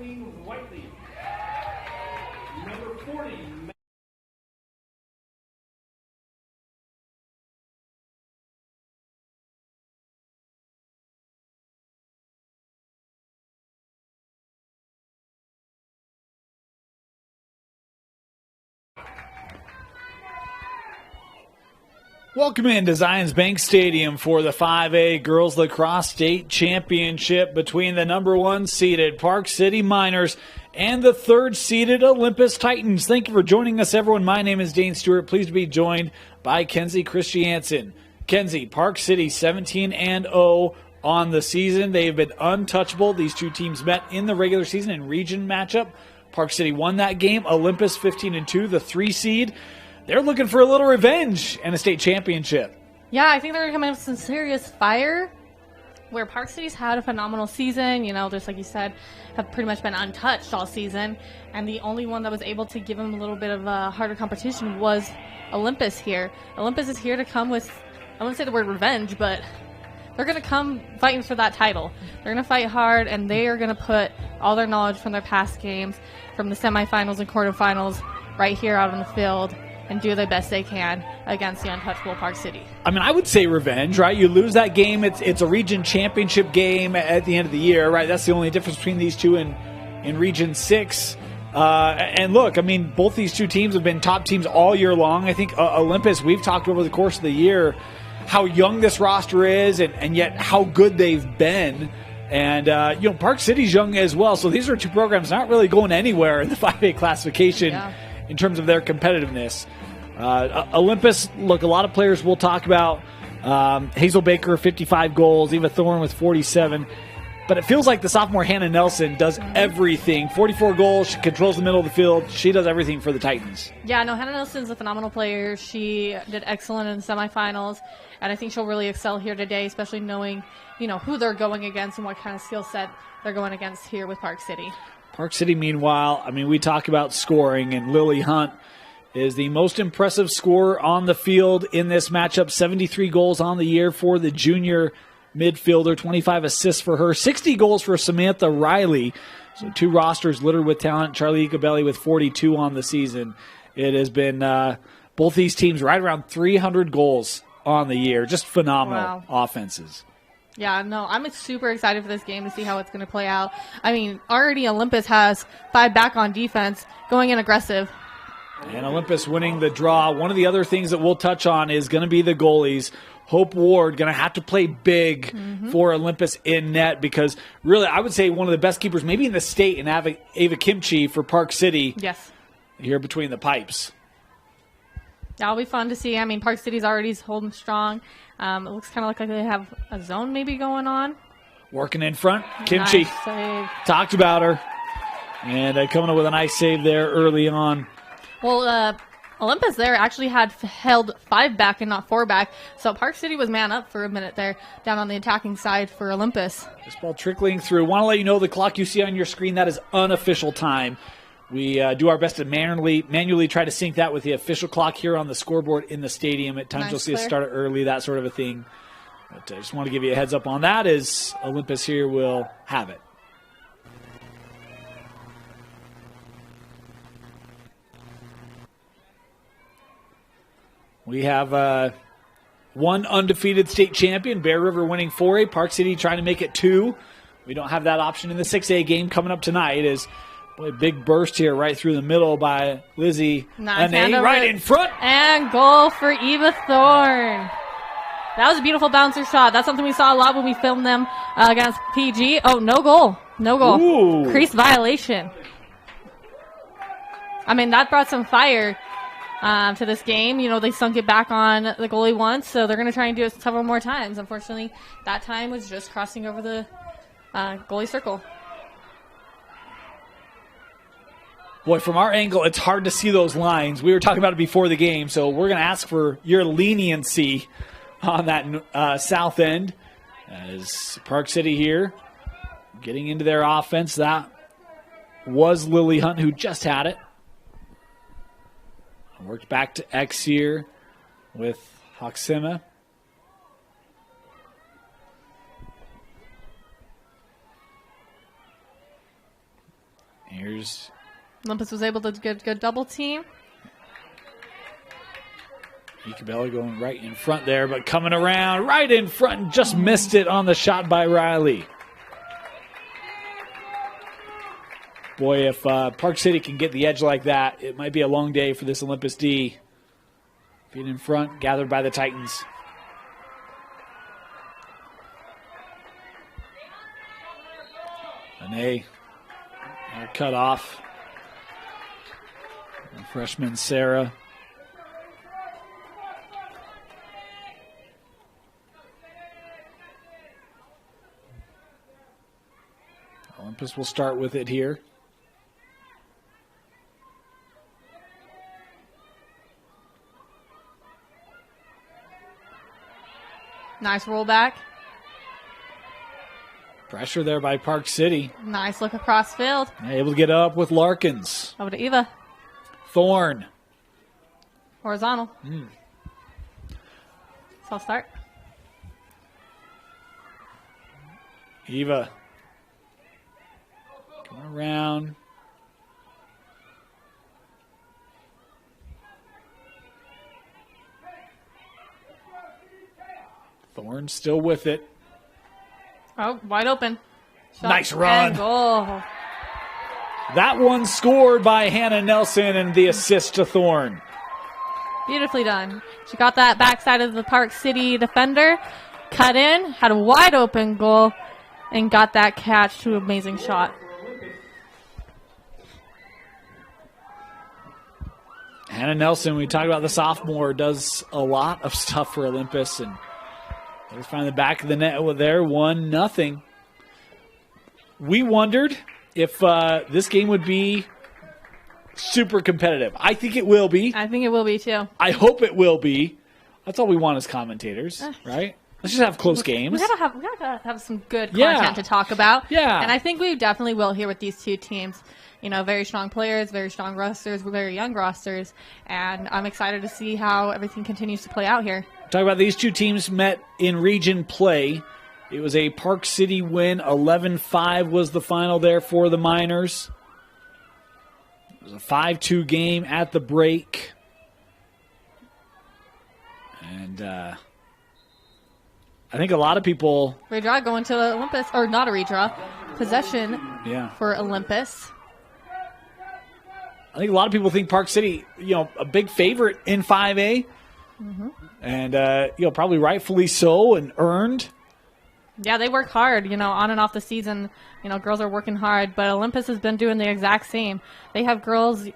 Number 40. Welcome into Zions Bank Stadium for the 5A Girls Lacrosse State Championship between the number 1 seeded Park City Miners and the 3rd seeded Olympus Titans. Thank you for joining us, everyone. My name is Dane Stewart. Pleased to be joined by Kenzie Christiansen. Kenzie, Park City 17-0 on the season. They have been untouchable. These two teams met in the regular season in region matchup. Park City won that game. Olympus 15-2, the 3 seed. They're looking for a little revenge and a state championship. Yeah, I think they're going to come in with some serious fire, where Park City's had a phenomenal season. You know, just like you said, have pretty much been untouched all season. And the only one that was able to give them a little bit of a harder competition was Olympus here. Olympus is here to come with, I wouldn't say the word revenge, but they're going to come fighting for that title. They're going to fight hard, and they are going to put all their knowledge from their past games, from the semifinals and quarterfinals, right here out on the field, and do the best they can against the untouchable Park City. I mean, I would say revenge, right? You lose that game, it's a region championship game at the end of the year, right? That's the only difference between these two in Region 6. And look, I mean, both these two teams have been top teams all year long. I think Olympus, we've talked over the course of the year how young this roster is and yet how good they've been. And, Park City's young as well. So these are two programs not really going anywhere in the 5A classification in terms of their competitiveness. Olympus, look, a lot of players we'll talk about. Hazel Baker, 55 goals. Eva Thorne with 47. But it feels like the sophomore Hannah Nelson does everything. 44 goals. She controls the middle of the field. She does everything for the Titans. Yeah, no, Hannah Nelson's a phenomenal player. She did excellent in the semifinals. And I think she'll really excel here today, especially knowing, who they're going against and what kind of skill set they're going against here with Park City. Park City, meanwhile, I mean, we talk about scoring, and Lily Hunt is the most impressive scorer on the field in this matchup. 73 goals on the year for the junior midfielder, 25 assists for her, 60 goals for Samantha Riley. So two rosters littered with talent. Charlie Icabelli with 42 on the season. It has been both these teams right around 300 goals on the year. Just phenomenal offenses. Yeah, no, I'm super excited for this game to see how it's going to play out. I mean, already Olympus has 5 back on defense, going in aggressive. And Olympus winning the draw. One of the other things that we'll touch on is going to be the goalies. Hope Ward going to have to play big for Olympus in net because really I would say one of the best keepers maybe in the state in Ava Kimchi for Park City. Yes. Here between the pipes. That'll be fun to see. I mean, Park City's already holding strong. It looks kind of like they have a zone maybe going on. Working in front. Kimchi. Nice save. Talked about her. And coming up with a nice save there early on. Well, Olympus there actually had held 5 back and not 4 back. So Park City was man up for a minute there down on the attacking side for Olympus. This ball trickling through. Want to let you know the clock you see on your screen, that is unofficial time. We do our best to manually try to sync that with the official clock here on the scoreboard in the stadium. At times you'll see us start it early, that sort of a thing. But I just want to give you a heads up on that as Olympus here will have it. We have one undefeated state champion, Bear River winning 4A, Park City trying to make it 2. We don't have that option in the 6A game coming up tonight. Is boy, big burst here right through the middle by Lizzie. Nice right in front. And goal for Eva Thorne. That was a beautiful bouncer shot. That's something we saw a lot when we filmed them against PG. Oh, no goal. No goal. Ooh. Crease violation. I mean, that brought some fire to this game. They sunk it back on the goalie once, so they're going to try and do it several more times. Unfortunately, that time was just crossing over the goalie circle. Boy, from our angle, it's hard to see those lines. We were talking about it before the game, so we're going to ask for your leniency on that south end. As Park City here getting into their offense. That was Lily Hunt who just had it. Worked back to X here with Hoxima. Here's Olympus was able to get a good double team. Icabella going right in front there, but coming around right in front and just missed it on the shot by Riley. Boy, if Park City can get the edge like that, it might be a long day for this Olympus D. Being in front, gathered by the Titans. Ane, cut off. Freshman Sarah. Olympus will start with it here. Nice rollback. Pressure there by Park City. Nice look across field. Able to get up with Larkins. Over to Eva. Thorne. Horizontal. So I'll start. Eva. Coming around. Thorne still with it. Oh, wide open. Shot Nice run. and goal. That one scored by Hannah Nelson and the assist to Thorne. Beautifully done. She got that backside of the Park City defender, cut in, had a wide open goal, and got that catch to an amazing shot. Hannah Nelson, we talked about the sophomore, does a lot of stuff for Olympus, and they find the back of the net with there, 1-0. We wondered if this game would be super competitive. I think it will be. I think it will be too. I hope it will be. That's all we want as commentators, right? Let's just have close games. We gotta have some good content to talk about. Yeah. And I think we definitely will here with these two teams. You know, very strong players, very strong rosters, very young rosters, and I'm excited to see how everything continues to play out here. Talk about these two teams met in region play. It was a Park City win. 11-5 was the final there for the Miners. It was a 5-2 game at the break. And I think a lot of people... Redraw going to Olympus, or not a redraw, possession for Olympus. I think a lot of people think Park City, a big favorite in 5A. And, probably rightfully so and earned. Yeah, they work hard, on and off the season. Girls are working hard, but Olympus has been doing the exact same. They have girls,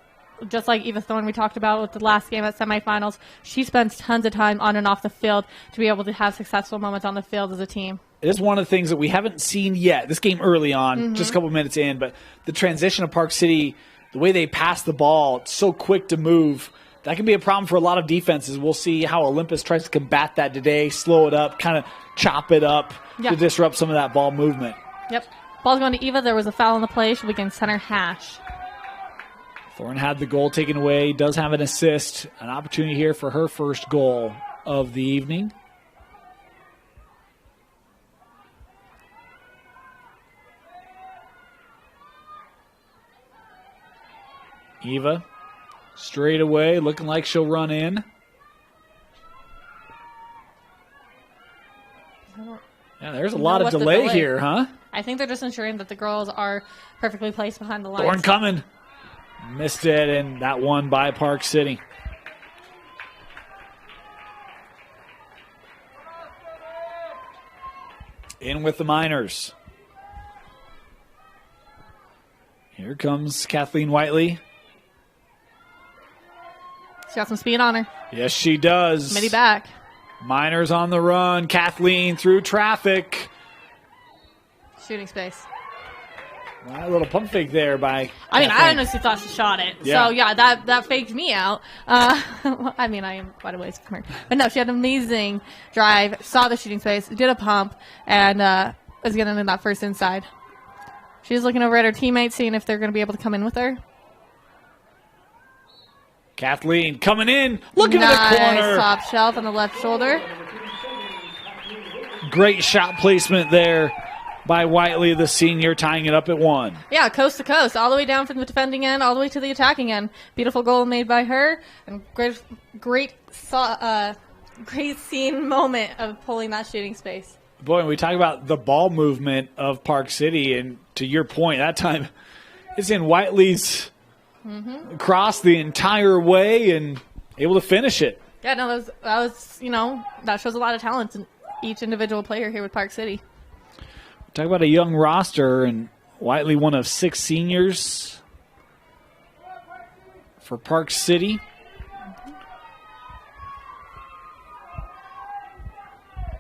just like Eva Thorne we talked about with the last game at semifinals. She spends tons of time on and off the field to be able to have successful moments on the field as a team. It is one of the things that we haven't seen yet. This game early on, just a couple minutes in, but the transition of Park City, the way they pass the ball, it's so quick to move. That can be a problem for a lot of defenses. We'll see how Olympus tries to combat that today, slow it up, kind of chop it up to disrupt some of that ball movement. Yep. Ball's going to Eva. There was a foul on the play. She'll begin center hash. Thorne had the goal taken away, does have an assist, an opportunity here for her first goal of the evening. Eva, straight away, looking like she'll run in. Yeah, there's a lot of delay here, huh? I think they're just ensuring that the girls are perfectly placed behind the lines. Thorne coming. Missed it, and that one by Park City. In with the Miners. Here comes Kathleen Whiteley. She got some speed on her. Yes, she does. Midi back. Miners on the run. Kathleen through traffic. Shooting space. Well, a little pump fake there by I Kathleen. honestly thought she shot it. Yeah. So, yeah, that faked me out. I am quite a ways from her. But, no, she had an amazing drive, saw the shooting space, did a pump, and was getting in that first inside. She's looking over at her teammates, seeing if they're going to be able to come in with her. Kathleen coming in, looking at the corner. Top shelf on the left shoulder. Great shot placement there by Whiteley, the senior, tying it up at 1. Yeah, coast to coast, all the way down from the defending end, all the way to the attacking end. Beautiful goal made by her, and great scene moment of pulling that shooting space. Boy, when we talk about the ball movement of Park City, and to your point, that time it's in Whiteley's cross the entire way and able to finish it. Yeah, no, that was that shows a lot of talent in each individual player here with Park City. Talk about a young roster, and Whiteley, one of 6 seniors for Park City.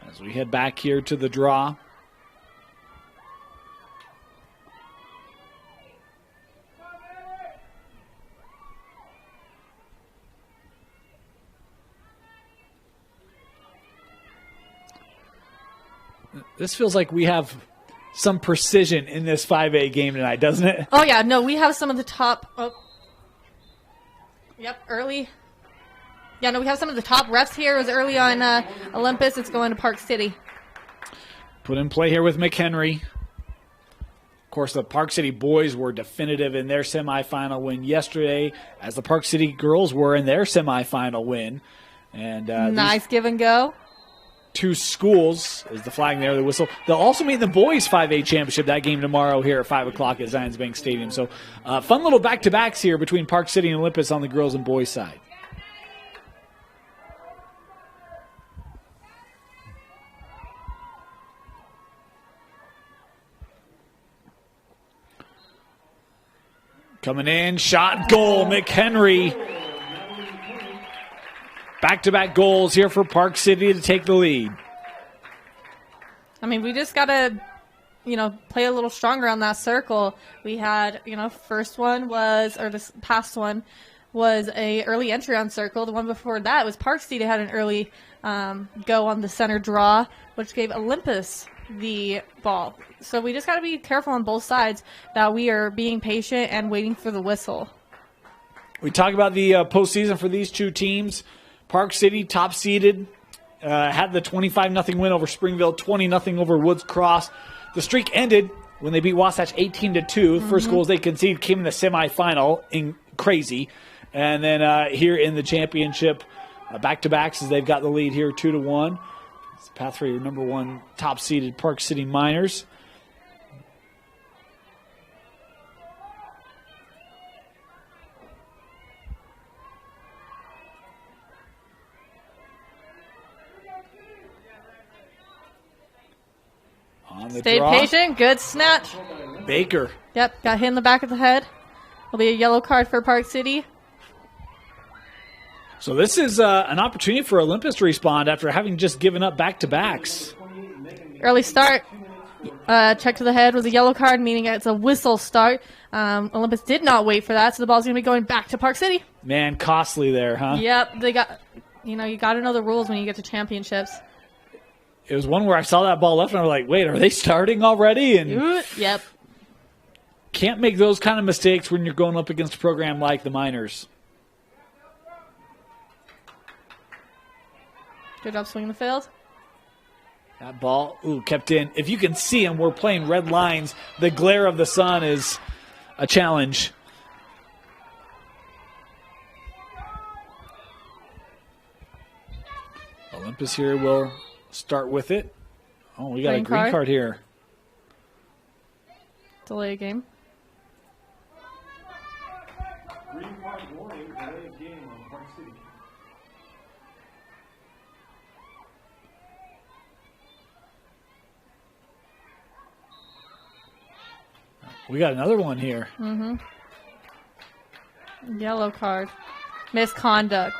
As we head back here to the draw. This feels like we have some precision in this 5A game tonight, doesn't it? Oh, yeah. No, we have some of the top. Early. Yeah, no, we have some of the top refs here. It was early on Olympus. It's going to Park City. Put in play here with McHenry. Of course, the Park City boys were definitive in their semifinal win yesterday, as the Park City girls were in their semifinal win. And nice give and go. 2 schools is the flag there, the whistle. They'll also meet in the boys 5A championship, that game tomorrow here at 5 o'clock at Zions Bank Stadium. So fun little back-to-backs here between Park City and Olympus on the girls and boys side. Coming in, shot, goal, McHenry. Back-to-back goals here for Park City to take the lead. I mean, we just got to, play a little stronger on that circle. We had, first one was, or this past one was a early entry on circle. The one before that was Park City had an early go on the center draw, which gave Olympus the ball. So we just got to be careful on both sides that we are being patient and waiting for the whistle. We talk about the postseason for these 2 teams. Park City, top seeded, had the 25-0 win over Springville, 20-0 over Woods Cross. The streak ended when they beat Wasatch 18-2. The first goals they conceded came in the semifinal, crazy. And then here in the championship, back-to-backs as they've got the lead here 2-1. It's path for your number 1 top seeded Park City Miners. Stayed patient. Good snatch. Baker. Yep, got hit in the back of the head. Will be a yellow card for Park City. So this is an opportunity for Olympus to respond after having just given up back-to-backs. Early start. Check to the head was a yellow card, meaning it's a whistle start. Olympus did not wait for that, so the ball's going to be going back to Park City. Man, costly there, huh? Yep, they got. You got to know the rules when you get to championships. It was one where I saw that ball left, and I was like, wait, are they starting already? And yep. Can't make those kind of mistakes when you're going up against a program like the Miners. Good job swinging the field. That ball, kept in. If you can see them, we're playing red lines. The glare of the sun is a challenge. Olympus here will start with it. Oh, we got a green card here. Delay game. Green card warning, delay game on Park City. We got another one here. Yellow card. Misconduct.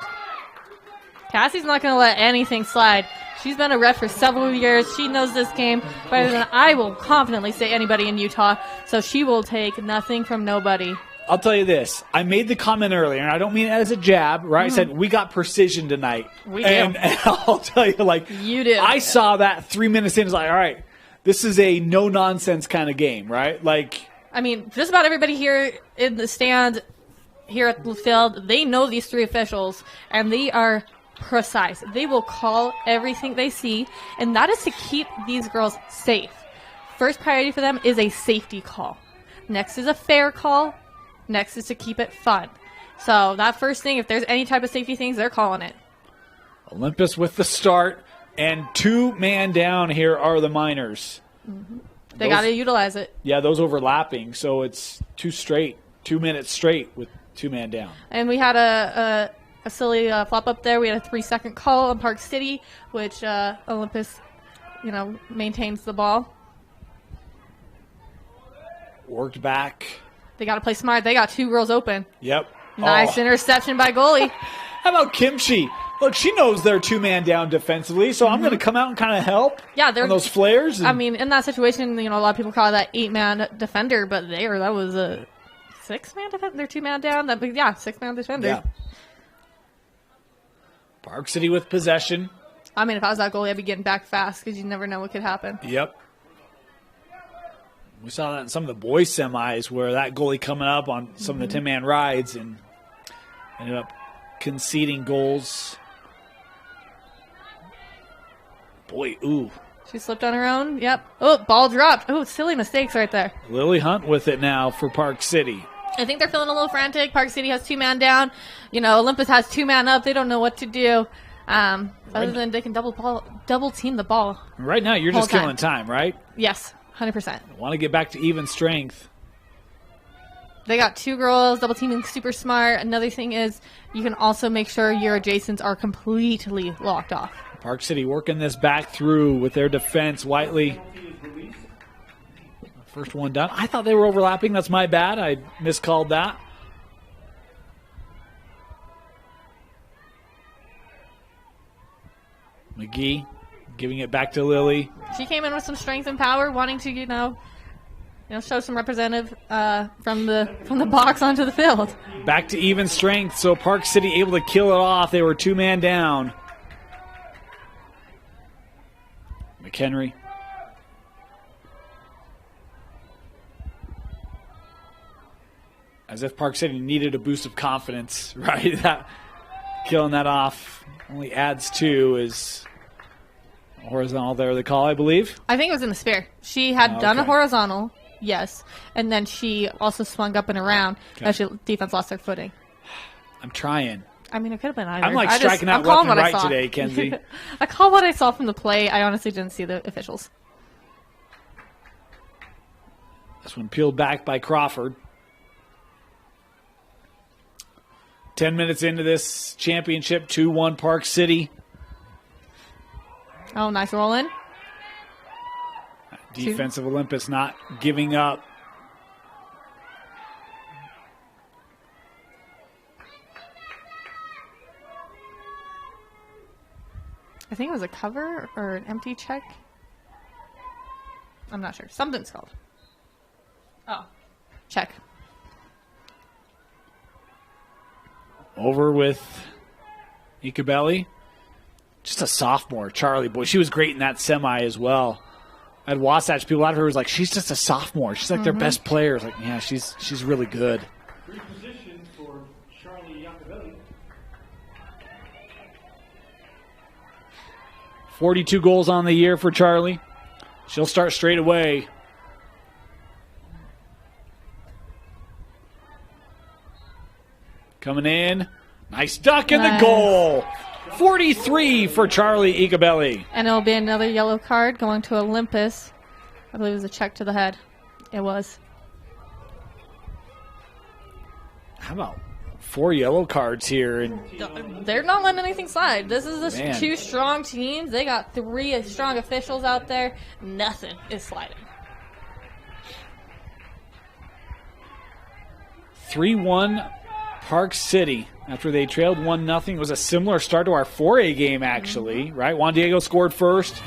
Cassie's not going to let anything slide. She's been a ref for several years. She knows this game better than I will confidently say anybody in Utah. So she will take nothing from nobody. I'll tell you this. I made the comment earlier, and I don't mean it as a jab, right? I said, we got precision tonight. We do. And I'll tell you, you do. I saw that 3 minutes in. I was like, all right, this is a no-nonsense kind of game, right? I mean, just about everybody here in the stand, here at the field, they know these 3 officials, and they are precise. They will call everything they see, and that is to keep these girls safe. first priority for them is a safety call. Next is a fair call. Next is to keep it fun. So that first thing, if there's any type of safety things, they're calling it. Olympus with the start, and 2-man down here are the Miners. Mm-hmm. They got to utilize it. Yeah, those overlapping, so it's 2 minutes straight with 2-man down. And we had a silly flop up there. We had a 3-second call on Park City, which Olympus, maintains the ball. Worked back. They got to play smart. They got 2 girls open. Yep. Nice interception by goalie. How about Kimchi? Look, she knows they're 2-man down defensively, so I'm going to come out and kind of help. Yeah, they're on those flares. I mean, in that situation, a lot of people call that 8-man defender, but that was a 6-man defender. They're 2-man down. 6-man defender. Yeah. Park City with possession. I mean, if I was that goalie, I'd be getting back fast because you never know what could happen. Yep. We saw that in some of the boys' semis where that goalie coming up on some of the 10-man rides and ended up conceding goals. Boy, ooh. She slipped on her own. Yep. Oh, ball dropped. Oh, silly mistakes right there. Lily Hunt with it now for Park City. I think they're feeling a little frantic. Park City has 2-man down. Olympus has 2-man up. They don't know what to do. Other than they can double team the ball. Right now, you're just killing time, right? Yes, 100%. Want to get back to even strength. They got 2 girls, double teaming super smart. Another thing is you can also make sure your adjacents are completely locked off. Park City working this back through with their defense. Whiteley, first one done. I thought they were overlapping. That's my bad. I miscalled that. McGee giving it back to Lily. She came in with some strength and power, wanting to, show some representative from the box onto the field. Back to even strength, so Park City able to kill it off. They were 2-man down. McHenry. As if Park City needed a boost of confidence, right? Killing that off only adds 2 is horizontal there, the call, I believe. I think it was in the sphere. She had done a horizontal, yes, and then she also swung up and around as the defense lost their footing. I'm trying. I mean, it could have been either. I'm striking out left and right today, Kenzie. I call what I saw from the play. I honestly didn't see the officials. This one peeled back by Crawford. 10 minutes into this championship, 2-1 Park City. Oh, nice roll in. Defensive Olympus not giving up. I think it was a cover or an empty check. I'm not sure. Something's called. Oh, check. Over with Ikebeli. Just a sophomore, Charlie. Boy, she was great in that semi as well. I had Wasatch people out of her was like, she's just a sophomore. She's like their best player. Like, yeah, she's really good. Reposition for Charlie Iacobelli. 42 goals on the year for Charlie. She'll start straight away. Coming in. Nice duck in the goal. 43 for Charlie Ikebeli. And it'll be another yellow card going to Olympus. I believe it was a check to the head. It was. How about 4 yellow cards here? And they're not letting anything slide. This is 2 strong teams. They got 3 strong officials out there. Nothing is sliding. 3-1 Park City after they trailed 1-0. It was a similar start to our 4A game, actually, right? Juan Diego scored first.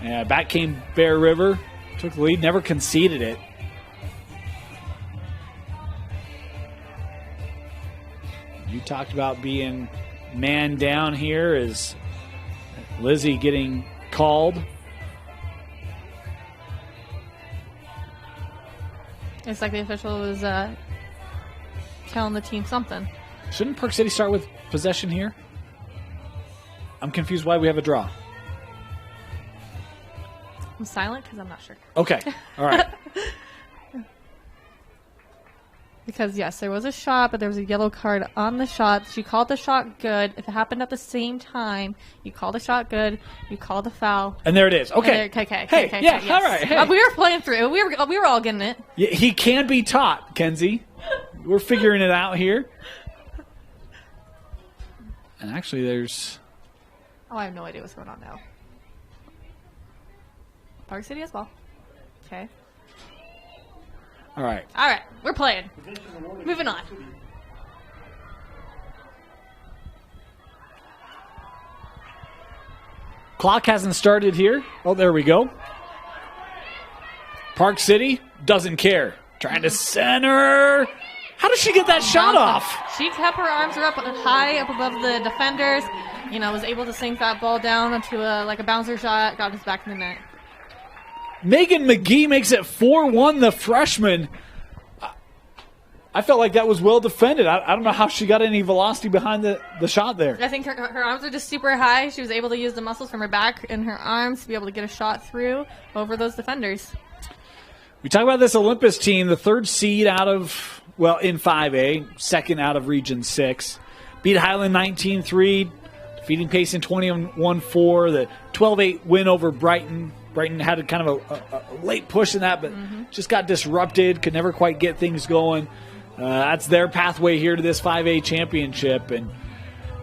Back came Bear River. Took the lead, never conceded it. You talked about being man down here. Is Lizzie getting called? It's like the official was telling the team something. Shouldn't Park City start with possession here? I'm confused why we have a draw. I'm silent because I'm not sure. Okay. All right. Because, yes, there was a shot, but there was a yellow card on the shot. She called the shot good. If it happened at the same time, you call the shot good, you call the foul. And there it is. Okay. Okay. Yes. All right. Hey. We were playing through. We were all getting it. Yeah, he can be taught, Kenzie. We're figuring it out here. And actually, there's... Oh, I have no idea what's going on now. Park City as well. Okay. All right. We're playing. Moving on. Clock hasn't started here. Oh, there we go. Park City doesn't care. Trying to center. How does she get that shot off? She kept her arms up high up above the defenders. Was able to sink that ball down onto a bouncer shot. Got us back in the net. Megan McGee makes it 4-1, the freshman. I felt like that was well defended. I don't know how she got any velocity behind the shot there. I think her arms are just super high. She was able to use the muscles from her back and her arms to be able to get a shot through over those defenders. We talk about this Olympus team, the third seed in 5A, second out of Region 6. Beat Highland 19-3, defeating Payson 21-4, the 12-8 win over Brighton. Brighton had kind of a late push in that, but just got disrupted, could never quite get things going. That's their pathway here to this 5A championship. And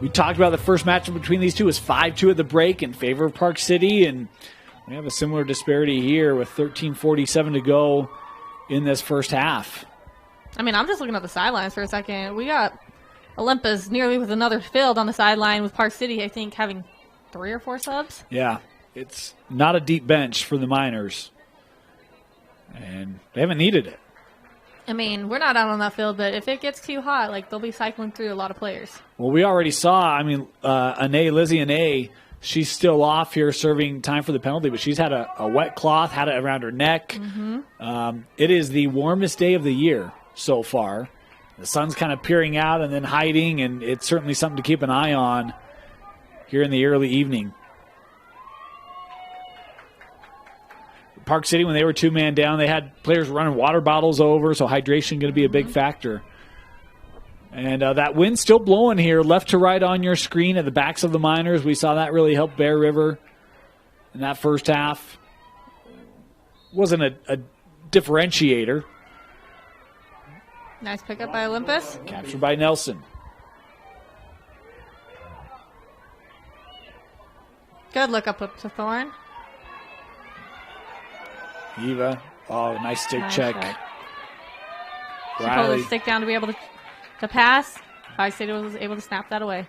we talked about the first matchup between these two was 5-2 at the break in favor of Park City, and we have a similar disparity here with 13:47 to go in this first half. I mean, I'm just looking at the sidelines for a second. We got Olympus nearly with another field on the sideline with Park City, I think, having 3 or 4 subs. Yeah, it's not a deep bench for the Miners, and they haven't needed it. I mean, we're not out on that field, but if it gets too hot, they'll be cycling through a lot of players. Well, we already saw, Lizzie Ane, she's still off here serving time for the penalty, but she's had a wet cloth, had it around her neck. It is the warmest day of the year so far. The sun's kind of peering out and then hiding, and it's certainly something to keep an eye on here in the early evening. Park City, when they were 2-man down, they had players running water bottles over, so hydration going to be a big factor. And that wind still blowing here, left to right on your screen at the backs of the Miners. We saw that really help Bear River in that first half. Wasn't a differentiator. Nice pickup by Olympus. Captured by Nelson. Good look up to Thorne. Eva. Oh, nice stick check. She pulled the stick down to be able to pass. Park City was able to snap that away.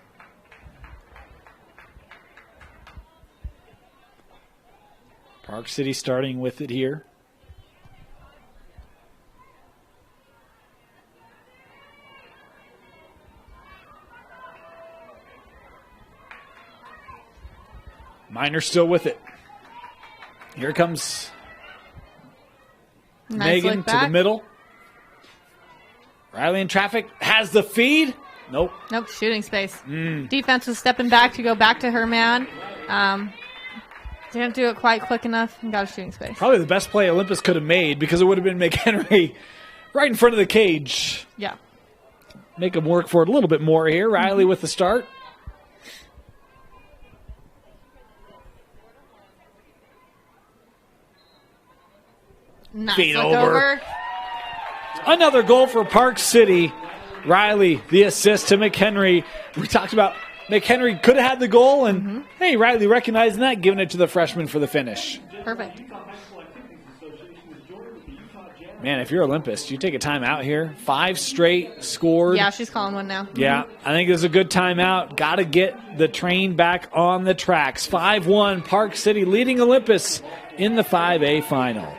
Park City starting with it here. Miners still with it. Here comes Megan to the middle. Riley in traffic, has the feed. Nope, shooting space. Defense was stepping back to go back to her man. Didn't do it quite quick enough and got a shooting space. Probably the best play Olympus could have made because it would have been McHenry right in front of the cage. Yeah. Make him work for it a little bit more here. Riley with the start. Nice Feed look over. Another goal for Park City. Riley, the assist to McHenry. We talked about McHenry could have had the goal, and hey, Riley recognizing that, giving it to the freshman for the finish. Perfect. Man, if you're Olympus, you take a timeout here. 5 straight scored. Yeah, she's calling one now. Yeah, I think it's a good timeout. Got to get the train back on the tracks. 5-1, Park City leading Olympus in the 5A final.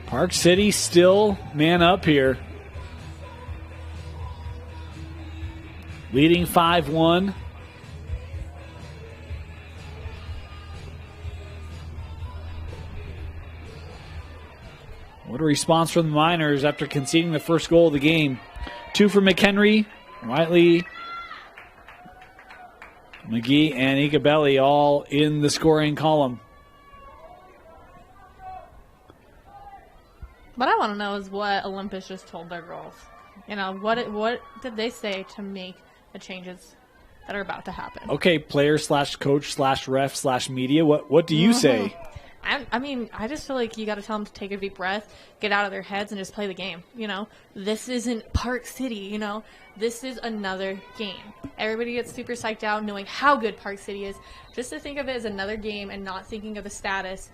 Park City still man up here. Leading 5-1. What a response from the Miners after conceding the first goal of the game. 2 for McHenry, Whiteley, McGee, and Igabelli all in the scoring column. What I want to know is what Olympus just told their girls. You know, what did they say to make the changes that are about to happen? Okay, player / coach / ref / media. What do you say? I mean, I just feel like you got to tell them to take a deep breath, get out of their heads, and just play the game. You know, this isn't Park City. You know, this is another game. Everybody gets super psyched out knowing how good Park City is. Just to think of it as another game and not thinking of the status.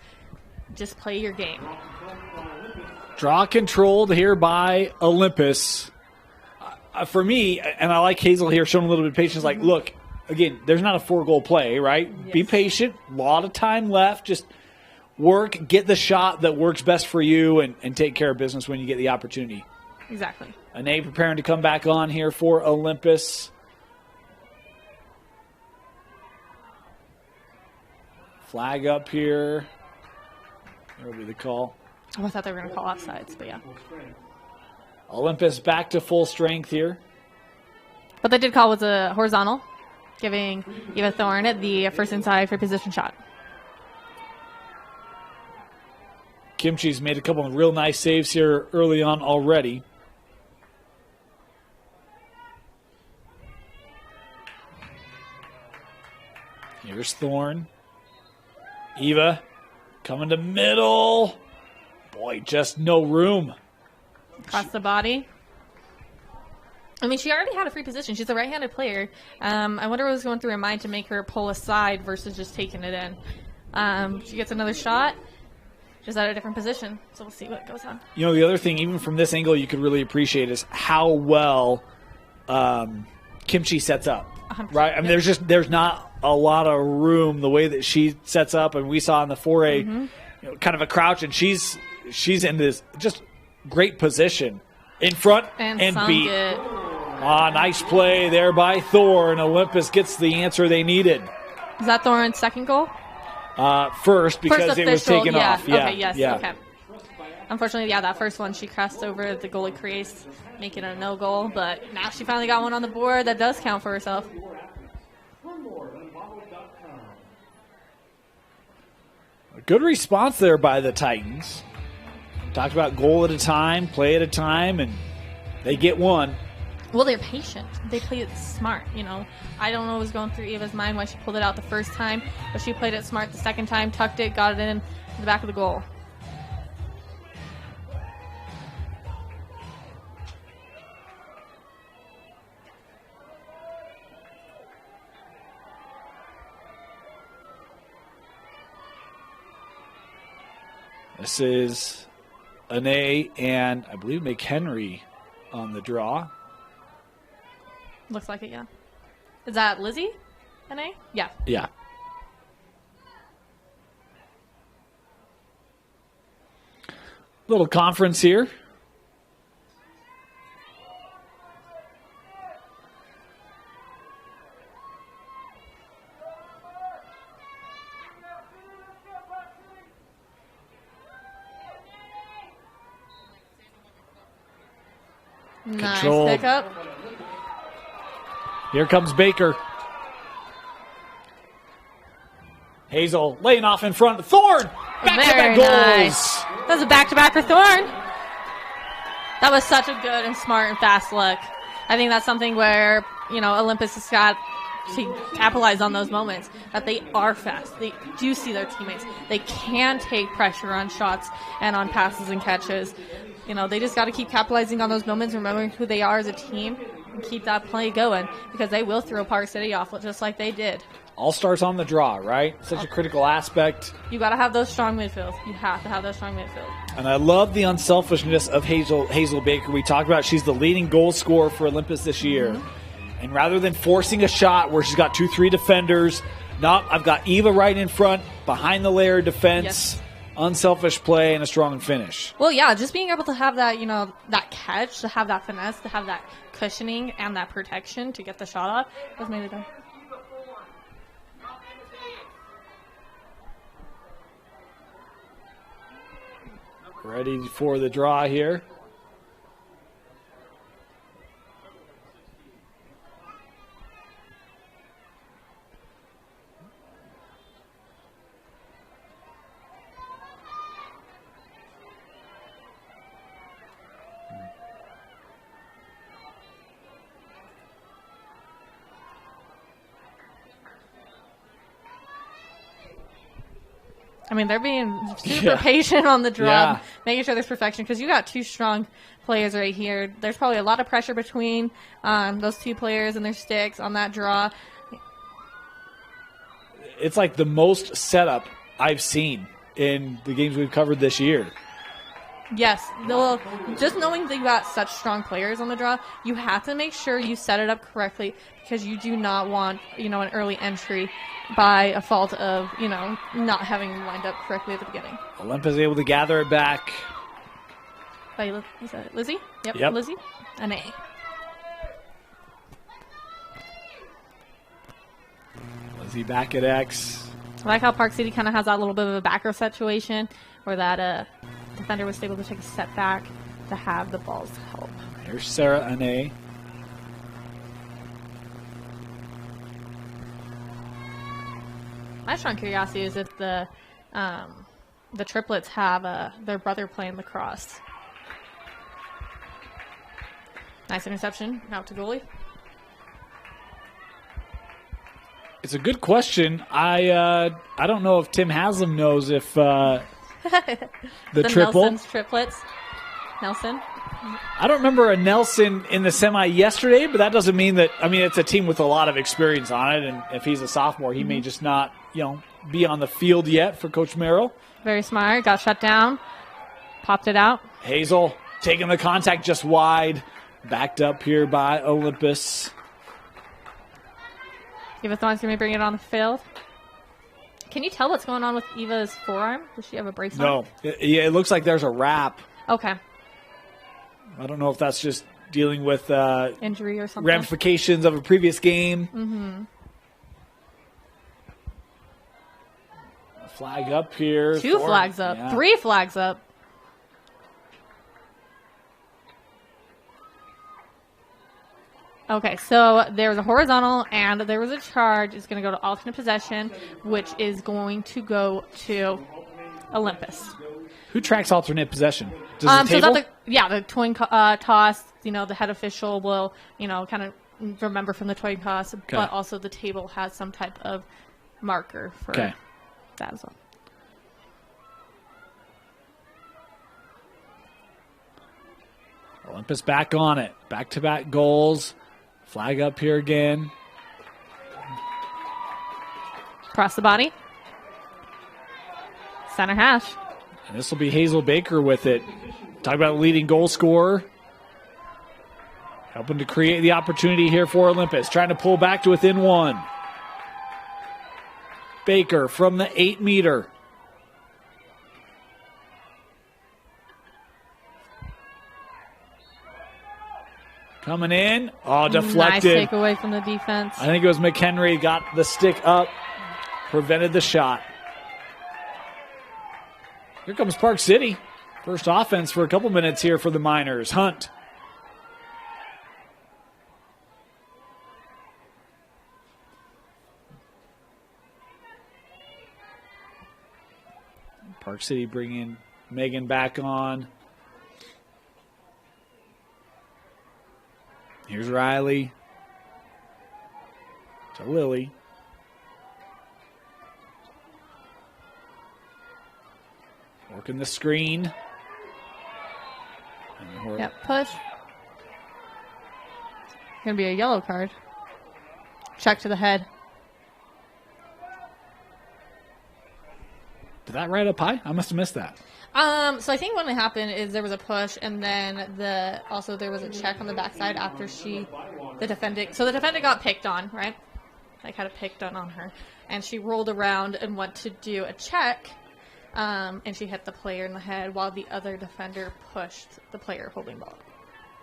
Just play your game. Draw controlled here by Olympus. For me, and I like Hazel here showing a little bit of patience. Like, look, again, there's not a 4-goal play, right? Yes. Be patient. A lot of time left. Just work, get the shot that works best for you, and take care of business when you get the opportunity. Exactly. Ane preparing to come back on here for Olympus. Flag up here. There will be the call. Oh, I thought they were going to call offsides, but yeah. Olympus back to full strength here. What they did call was a horizontal, giving Eva Thorne the first inside for position shot. Kimchi's made a couple of real nice saves here early on already. Here's Thorne. Eva coming to middle. Boy, just no room. Across the body. I mean, she already had a free position. She's a right-handed player. I wonder what was going through her mind to make her pull aside versus just taking it in. She gets another shot. Just at a different position, so we'll see what goes on. You know, the other thing, even from this angle, you could really appreciate is how well Kimchi sets up. 100%. Right? I mean, there's not a lot of room the way that she sets up, and we saw in the foray, you know, kind of a crouch, and she's in this just great position in front and beat. It. Nice play there by Thorne. Olympus gets the answer they needed. Is that Thorne's second goal? First, because first it was taken off. Yeah. Okay, yes, yeah. okay. Unfortunately, yeah, that first one, she crossed over the goalie crease, making it a no goal, but now she finally got one on the board that does count for herself. A good response there by the Titans. Talked about goal at a time, play at a time, and they get one. Well, they're patient. They play it smart, you know. I don't know what was going through Eva's mind why she pulled it out the first time, but she played it smart the second time, tucked it, got it in the back of the goal. This is Ane and I believe McHenry on the draw. Looks like it, yeah. Is that Lizzie? N.A.? Yeah. Yeah. Little conference here. Nice Control. pickup. Here comes Baker. Hazel laying off in front. Thorne! Back-to-back goals! Nice. That was a back-to-back for Thorne. That was such a good and smart and fast look. I think that's something where, you know, Olympus has got to capitalize on those moments, that they are fast. They do see their teammates. They can take pressure on shots and on passes and catches. You know, they just got to keep capitalizing on those moments, remembering who they are as a team, and keep that play going, because they will throw Park City off just like they did. All-stars on the draw, right? Such a critical aspect. You got to have those strong midfields. You have to have those strong midfields. And I love the unselfishness of Hazel Baker. We talked about she's the leading goal scorer for Olympus this year. And rather than forcing a shot where she's got 2-3 defenders, I've got Eva right in front, behind the layer defense. Yes. unselfish play, and a strong finish. Well, yeah, just being able to have that, that catch, to have that finesse, to have that cushioning and that protection to get the shot off was made it done. Ready for the draw here. I mean, they're being super patient on the draw, making sure there's perfection, because you got two strong players right here. There's probably a lot of pressure between those two players and their sticks on that draw. It's like the most setup I've seen in the games we've covered this year. Yes. Well, just knowing that you got such strong players on the draw, you have to make sure you set it up correctly, because you do not want, an early entry by a fault of, not having lined up correctly at the beginning. Olympus able to gather it back. Is that Lizzie? Yep. Lizzie. An A. Lizzie back at X. I like how Park City kind of has that little bit of a back row situation where that defender was able to take a step back to have the balls help. Here's Sarah an A. My strong curiosity is if the triplets have their brother playing lacrosse. Nice interception out to goalie. It's a good question. I don't know if Tim Haslam knows if the triple. Nelson's triplets. Nelson. I don't remember a Nelson in the semi yesterday, but that doesn't mean that. I mean, it's a team with a lot of experience on it, and if he's a sophomore, he may just not, be on the field yet for Coach Merrill. Very smart. Got shut down. Popped it out. Hazel taking the contact just wide. Backed up here by Olympus. Eva Thorne's going to bring it on the field. Can you tell what's going on with Eva's forearm? Does she have a brace on? No. It looks like there's a wrap. Okay. I don't know if that's just dealing with injury or something. Ramifications of a previous game. Mm-hmm. A flag up here. Two flags up. Yeah. 3 flags up. Okay, so there was a horizontal and there was a charge. It's going to go to alternate possession, which is going to go to Olympus. Who tracks alternate possession? Does the table? So the toy toss, the head official will, kind of remember from the toy toss, okay. But also the table has some type of marker for that as well. Olympus back on it. Back-to-back goals. Flag up here again. Across the body. Center hash. And this will be Hazel Baker with it. Talk about a leading goal scorer. Helping to create the opportunity here for Olympus. Trying to pull back to within 1. Baker from the 8-meter. Coming in. Oh, deflected. Nice takeaway from the defense. I think it was McHenry got the stick up. Prevented the shot. Here comes Park City. First offense for a couple minutes here for the Miners. Hunt. Park City bringing Megan back on. Here's Riley to Lily. Working the screen. Yep, push. Gonna be a yellow card. Check to the head. Did that right up high? I must have missed that. So I think what happened is there was a push, and then there was a check on the backside after the defendant got picked on, right? Like had a picked on her, and she rolled around and went to do a check, and she hit the player in the head while the other defender pushed the player holding ball.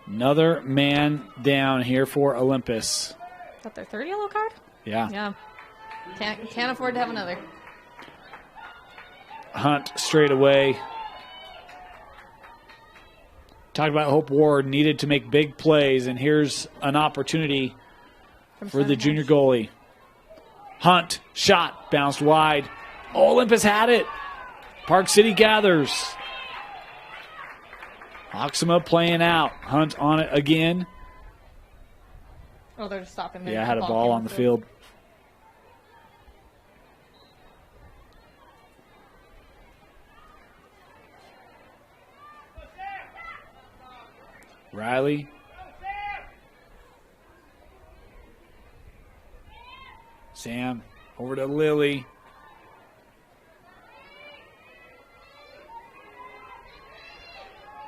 Another man down here for Olympus. Is that their third yellow card? Yeah. Yeah. Can't afford to have another. Hunt straight away. Talked about Hope Ward needed to make big plays, and here's an opportunity for the junior goalie. Hunt, shot, bounced wide. Oh, Olympus had it. Park City gathers. Oxima playing out. Hunt on it again. Oh, they're just stopping there. Yeah, had a ball on the field. Riley. Sam over to Lily.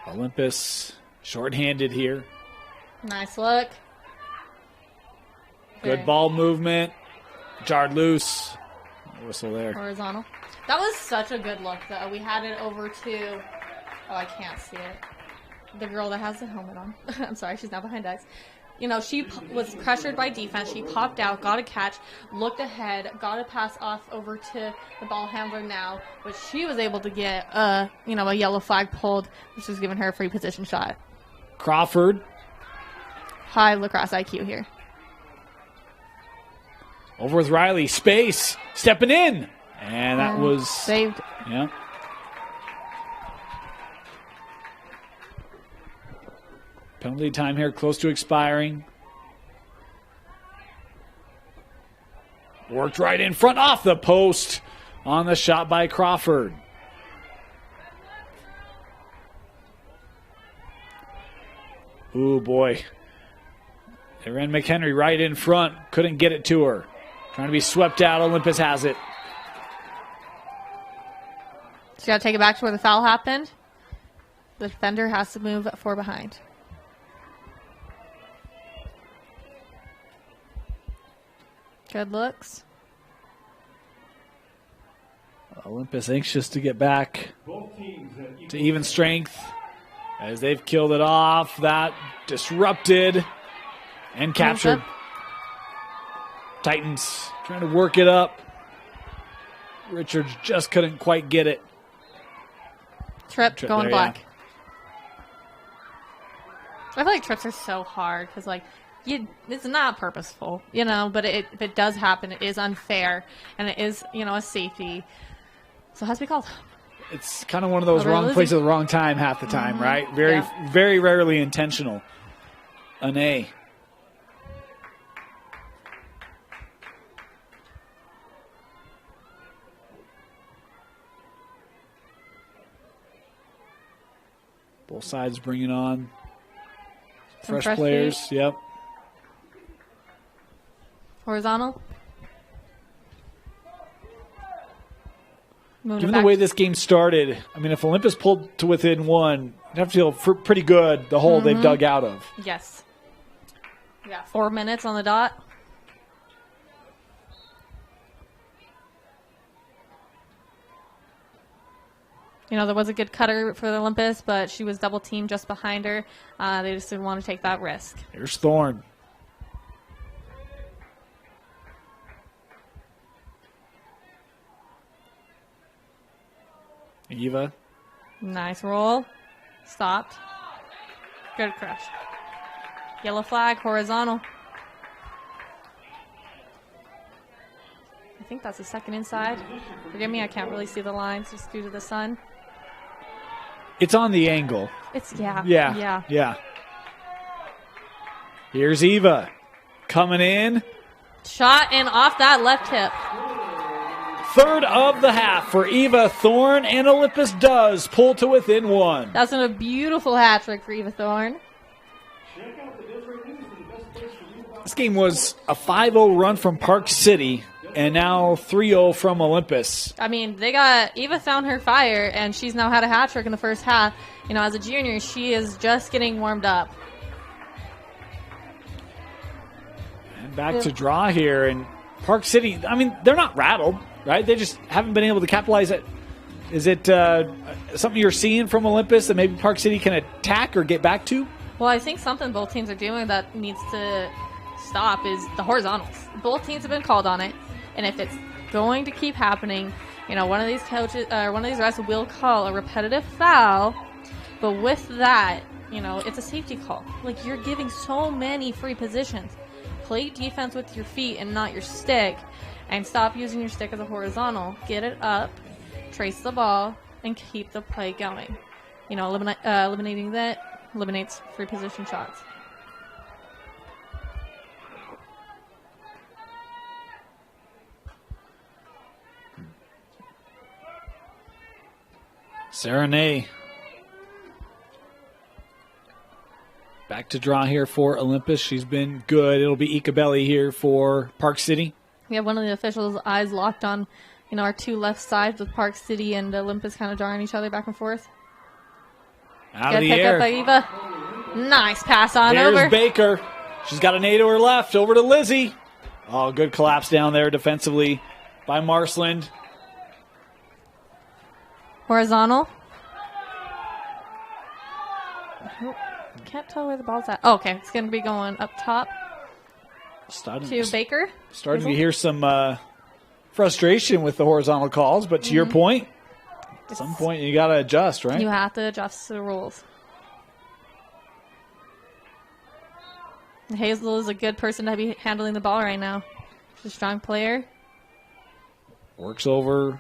Olympus shorthanded here. Nice look. Good ball movement. Jarred loose. Whistle there. Horizontal. That was such a good look, though. We had it over to... Oh, I can't see it. The girl that has the helmet on. I'm sorry, she's now behind X. You know, she was pressured by defense. She popped out, got a catch, looked ahead, got a pass off over to the ball handler now, which she was able to get, a yellow flag pulled, which was giving her a free position shot. Crawford. High lacrosse IQ here. Over with Riley. Space. Stepping in. And that was... Saved. Yeah. Penalty time here, close to expiring. Worked right in front, off the post on the shot by Crawford. Ooh, boy. They ran McHenry right in front. Couldn't get it to her. Trying to be swept out. Olympus has it. She's got to take it back to where the foul happened. The defender has to move 4 behind. Good looks. Olympus anxious to get back to even strength as they've killed it off. That disrupted and captured. Titans trying to work it up. Richards just couldn't quite get it. Trip going there, black. Yeah. I feel like trips are so hard because, it's not purposeful, but if it does happen, it is unfair, and it is, a safety. So it has to be called. It's kind of one of those wrong places at the wrong time half the time, right? Very rarely intentional. An A. Both sides bringing on fresh players. Feet. Yep. Horizontal. Given the way this game started, I mean, if Olympus pulled to within 1, you'd have to feel pretty good the hole they've dug out of. Yes. We got 4 minutes on the dot. There was a good cutter for the Olympus, but she was double teamed just behind her. They just didn't want to take that risk. Here's Thorne. Eva. Nice roll. Stopped. Good crush. Yellow flag, horizontal. I think that's the second inside. Forgive me, I can't really see the lines just due to the sun. It's on the angle. Yeah. Here's Eva coming in. Shot and off that left hip. Third of the half for Eva Thorne, and Olympus does pull to within 1. That's a beautiful hat trick for Eva Thorne. This game was a 5-0 run from Park City, and now 3-0 from Olympus. I mean, Eva found her fire, and she's now had a hat trick in the first half. As a junior, she is just getting warmed up. And back to draw here, and Park City, I mean, they're not rattled, right? They just haven't been able to capitalize Is it something you're seeing from Olympus that maybe Park City can attack or get back to? Well, I think something both teams are doing that needs to stop is the horizontals. Both teams have been called on it, and if it's going to keep happening, one of these refs will call a repetitive foul, but with that, it's a safety call. Like, you're giving so many free positions. Play defense with your feet and not your stick, and stop using your stick as a horizontal. Get it up, trace the ball, and keep the play going. Eliminating that eliminates free position shots. Serenay back to draw here for Olympus. She's been good. It'll be Ikabelli here for Park City. We have one of the officials' eyes locked on, our two left sides with Park City and Olympus kind of drawing each other back and forth. Out of the air. Up by Eva. Nice pass on There's over. Baker. She's got an 8 to her left. Over to Lizzie. Oh, good collapse down there defensively by Marsland. Horizontal. Can't tell where the ball's at. Oh, okay, it's going to be going up top to Baker. Starting to hear some frustration with the horizontal calls, but to your point, at some point you got to adjust, right? You have to adjust to the rules. Hazel is a good person to be handling the ball right now. She's a strong player. Works over.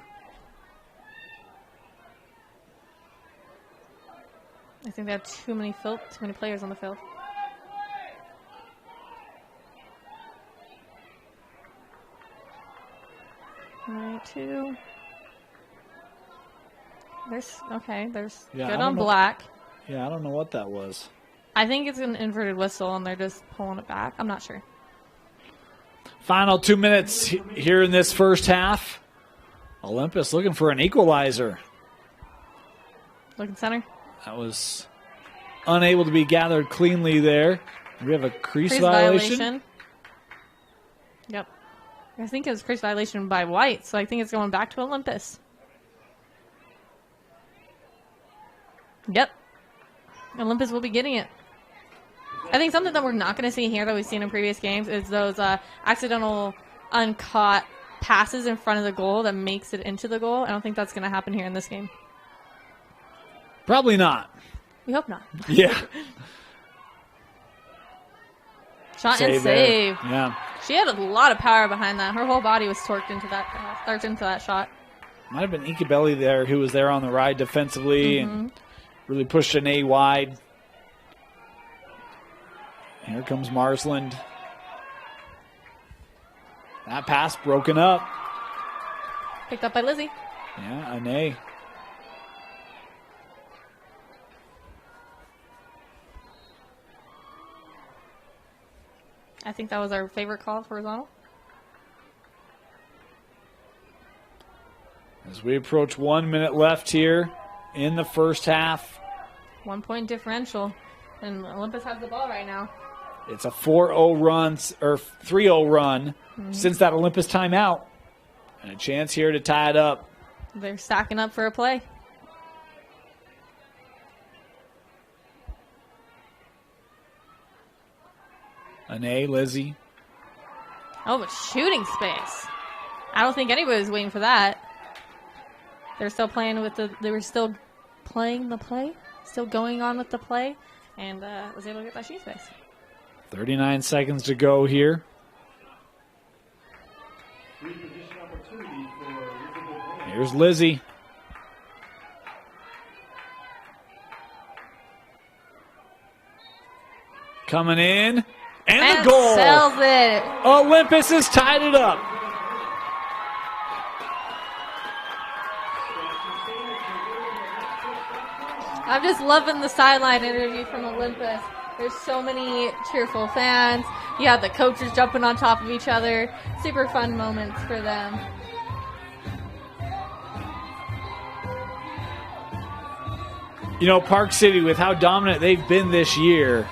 I think they have too many players on the field. Right, two. There's good on black. Yeah, I don't know what that was. I think it's an inverted whistle, and they're just pulling it back. I'm not sure. Final 2 minutes here in this first half. Olympus looking for an equalizer. Looking center. That was unable to be gathered cleanly there. We have a crease violation. Yep. I think it was crease violation by White, so I think it's going back to Olympus. Yep. Olympus will be getting it. I think something that we're not going to see here that we've seen in previous games is those accidental uncaught passes in front of the goal that makes it into the goal. I don't think that's going to happen here in this game. Probably not. We hope not. Yeah. Shot and save. Yeah. She had a lot of power behind that. Her whole body was torqued into that shot. Might have been Ikabelli there who was there on the ride defensively and really pushed an A wide. Here comes Marsland. That pass broken up. Picked up by Lizzie. Yeah, an A. I think that was our favorite call for horizontal. As we approach 1 minute left here in the first half. 1 point differential. And Olympus has the ball right now. It's a 4-0 run, or 3-0 run since that Olympus timeout. And a chance here to tie it up. They're stacking up for a play. An A, Lizzie. Oh, but shooting space. I don't think anybody was waiting for that. They're still playing with they were still playing the play, still going on with the play, and was able to get that shooting space. 39 seconds to go here. Here's Lizzie. Coming in. And the goal. Sells it. Olympus has tied it up. I'm just loving the sideline interview from Olympus. There's so many cheerful fans. You have the coaches jumping on top of each other. Super fun moments for them. You know, Park City, with how dominant they've been this year,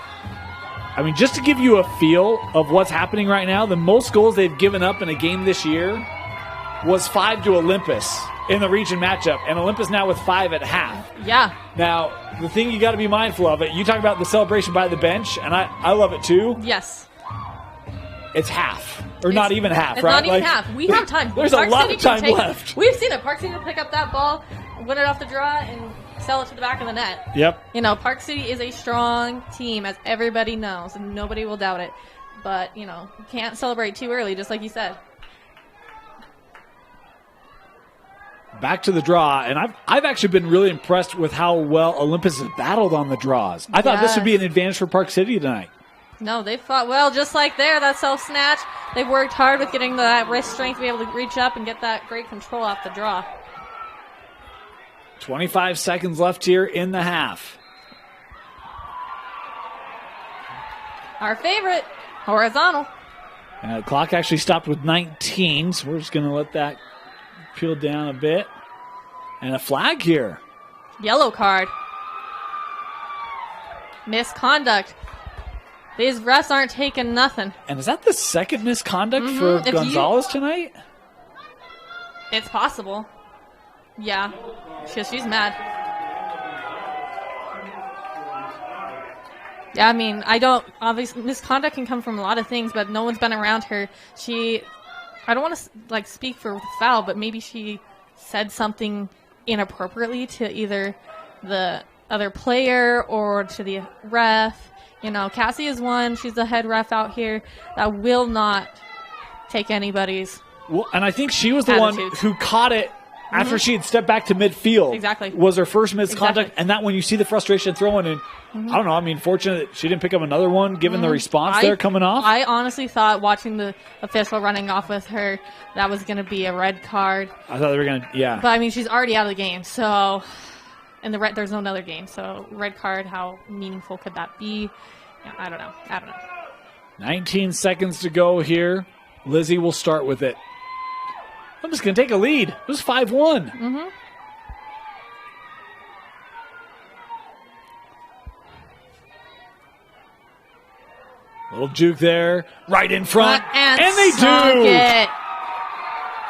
I mean, just to give you a feel of what's happening right now, the most goals they've given up in a game this year was 5 to Olympus. in the region matchup, and Olympus now with 5 at half. Yeah. Now, the thing you got to be mindful of it, you talk about the celebration by the bench, and I love it too. Yes. It's half, or not even half, it's right? Not even half. We have time. There's a lot of time left. We've seen it. Park City will pick up that ball, win it off the draw, and sell it to the back of the net. Yep. You know, Park City is a strong team, as everybody knows, and nobody will doubt it. But, you know, you can't celebrate too early, just like you said. Back to the draw, and I've actually been really impressed with how well Olympus has battled on the draws. I thought this would be an advantage for Park City tonight. No, they fought well, just like there, that self-snatch. They've worked hard with getting that wrist strength to be able to reach up and get that great control off the draw. 25 seconds left here in the half. Our favorite, horizontal. The clock actually stopped with 19, so we're just going to let that peel down a bit. And a flag here. Yellow card. Misconduct. These refs aren't taking nothing. And is that the second misconduct for Gonzalez tonight? It's possible. Yeah. She's mad. Yeah, I mean, obviously, misconduct can come from a lot of things, but no one's been around her. I don't want to, speak for the foul, but maybe she said something inappropriately to either the other player or to the ref. You know, Cassie is one. She's the head ref out here that will not take anybody's Well, and I think she was the one who caught it after she had stepped back to midfield. Exactly. Was her first misconduct. Exactly. And that when you see the frustration throwing in, I don't know, I mean, fortunate that she didn't pick up another one given the response there coming off. I honestly thought watching the official running off with her, that was going to be a red card. I thought they were going to, yeah. But, I mean, she's already out of the game, so... And there's no another game, so red card, how meaningful could that be? Yeah, I don't know. 19 seconds to go here. Lizzie will start with it. I'm just going to take a lead. It was 5-1. Little juke there, right in front, and they do.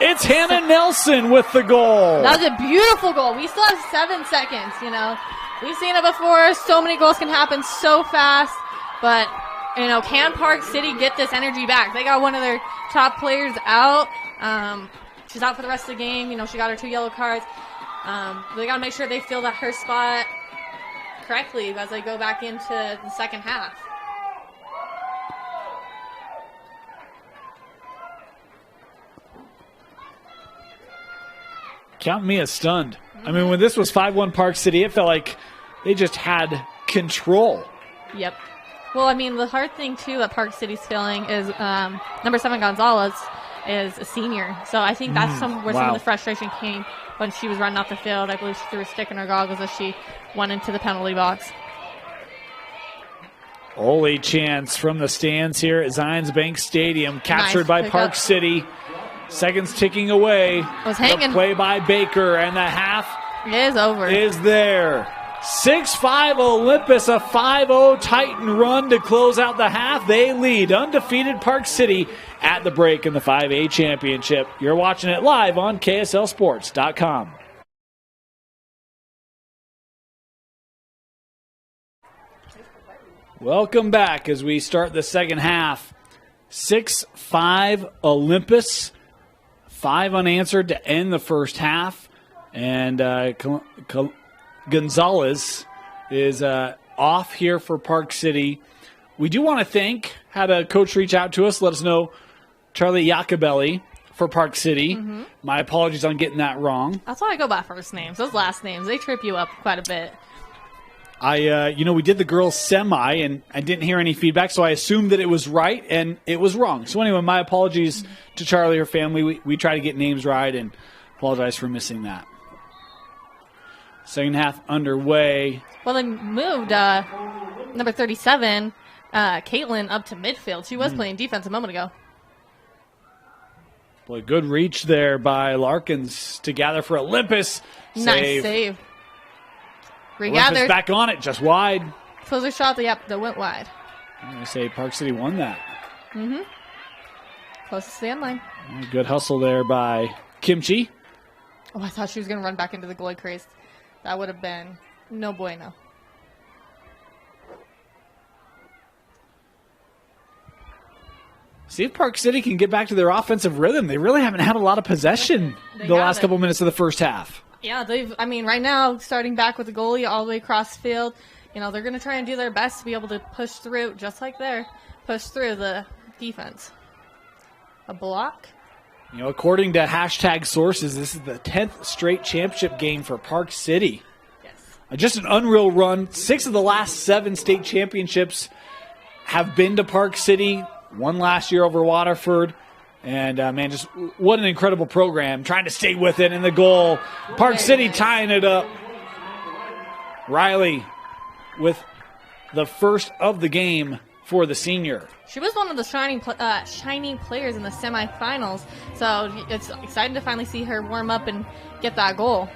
It's Hannah Nelson with the goal. That was a beautiful goal. We still have 7 seconds, you know. We've seen it before. So many goals can happen so fast. But, you know, can Park City get this energy back? They got one of their top players out. She's out for the rest of the game. You know, she got her 2 yellow cards. They got to make sure they fill her spot correctly as they go back into the second half. Count me as stunned. I mean, when this was 5-1 Park City, it felt like they just had control. Yep. Well, I mean, the hard thing, too, that Park City's feeling is number 7 Gonzalez is a senior. So I think that's where some of the frustration came when she was running off the field. I believe she threw a stick in her goggles as she went into the penalty box. Only chance from the stands here at Zions Bank Stadium. Captured by Park City. Seconds ticking away. It was hanging. The play by Baker, and the half is over. Is there. 6-5 Olympus, a 5-0 Titan run to close out the half. They lead undefeated Park City at the break in the 5A championship. You're watching it live on KSLSports.com. Welcome back as we start the second half. 6-5 Olympus. 5 unanswered to end the first half. And Gonzalez is off here for Park City. We do want to had a coach reach out to us, let us know, Charlie Iacobelli for Park City. My apologies on getting that wrong. That's why I go by first names. Those last names, they trip you up quite a bit. We did the girls' semi, and I didn't hear any feedback, so I assumed that it was right, and it was wrong. So anyway, my apologies to Charlie or family. We try to get names right, and apologize for missing that. Second half underway. Well, they moved number 37, Caitlin, up to midfield. She was playing defense a moment ago. Boy, good reach there by Larkins to gather for Olympus. Nice save. Regathered. Olympus back on it, just wide. Closer shot, that went wide. I'm going to say Park City won that. Closest to the end line. Good hustle there by Kimchi. Oh, I thought she was going to run back into the goalie crease. That would have been no bueno. See if Park City can get back to their offensive rhythm. They really haven't had a lot of possession the last couple minutes of the first half. Yeah, right now, starting back with the goalie all the way across the field, they're going to try and do their best to be able to push through, just like push through the defense. A block. According to hashtag sources, this is the 10th straight championship game for Park City. Yes. Just an unreal run. 6 of the last 7 state championships have been to Park City. One last year over Waterford. And, man, just what an incredible program. Trying to stay with it in the goal. Park City tying it up. Riley with the first of the game for the senior. She was one of the shining players in the semifinals, so it's exciting to finally see her warm up and get that goal.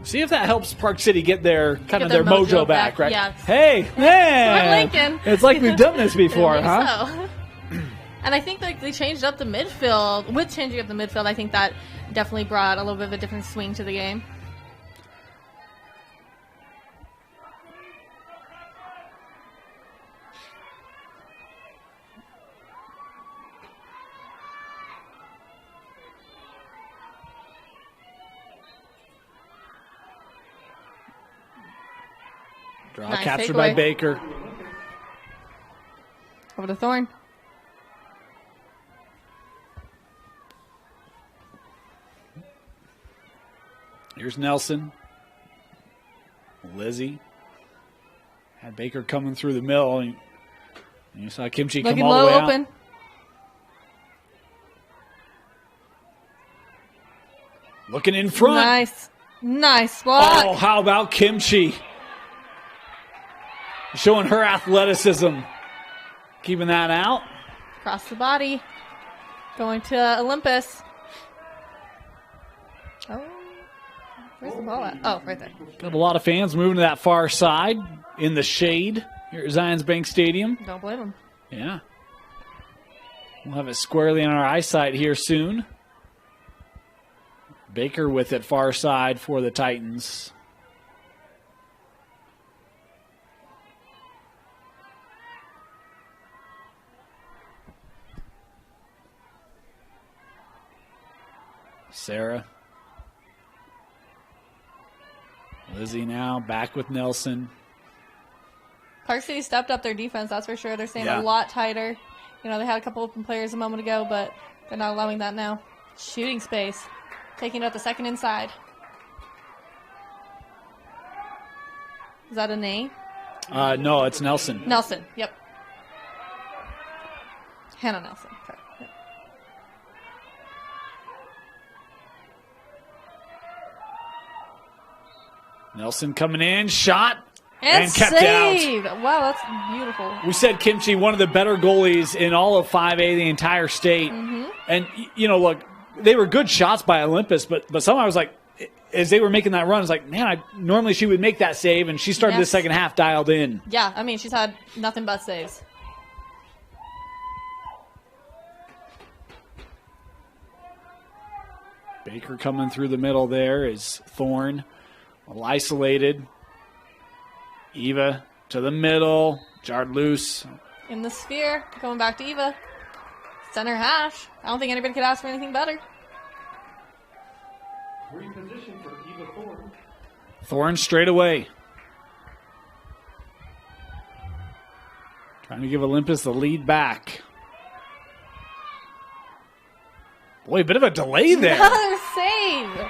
See if that helps Park City get their mojo back, right? Yes. Hey, man! Lincoln. It's like we've done this before, huh? So. And I think they changed up the midfield. With changing up the midfield, I think that definitely brought a little bit of a different swing to the game. Draw Nice captured takeaway by Baker. Over to Thorne. Here's Nelson. Lizzie. Had Baker coming through the middle. And you saw Kimchi Looking come all the way low, out. open. Looking in front. Nice block. Oh, how about Kimchi? Showing her athleticism. Keeping that out. Across the body. Going to Olympus. Oh, where's the ball at? Oh, right there. Got a lot of fans moving to that far side in the shade here at Zions Bank Stadium. Don't blame them. Yeah. We'll have it squarely in our eyesight here soon. Baker with it far side for the Titans. Sarah. Lizzie now back with Nelson. Park City stepped up their defense, that's for sure. They're staying a lot tighter. They had a couple open players a moment ago, but they're not allowing that now. Shooting space. Taking it out the second inside. Is that a name? No, it's Nelson. Nelson, yep. Hannah Nelson. Correct. Yep. Nelson coming in, shot, and kept saved. out. Wow, that's beautiful. We said Kimchi, one of the better goalies in all of 5A, the entire state. Mm-hmm. And, look, they were good shots by Olympus, but somehow I was like, as they were making that run, I was like, man, normally she would make that save, and she started the second half dialed in. Yeah, she's had nothing but saves. Baker coming through the middle there is Thorne. Well isolated. Eva to the middle. Jarred loose. In the sphere. Going back to Eva. Center hash. I don't think anybody could ask for anything better. Reposition for Eva Thorne. Thorne straight away. Trying to give Olympus the lead back. Boy, a bit of a delay there. Another save.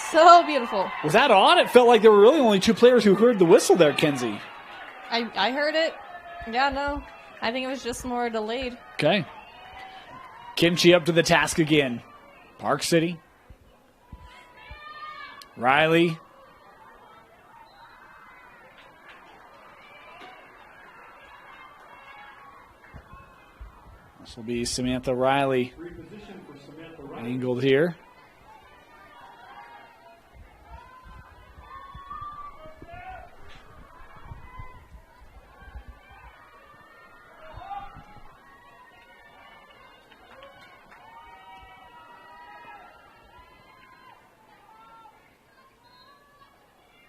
So beautiful. Was that odd? It felt like there were really only 2 players who heard the whistle there, Kenzie. I heard it. Yeah, no. I think it was just more delayed. Okay. Kimchi up to the task again. Park City. Riley. This will be Samantha Riley. Angled here.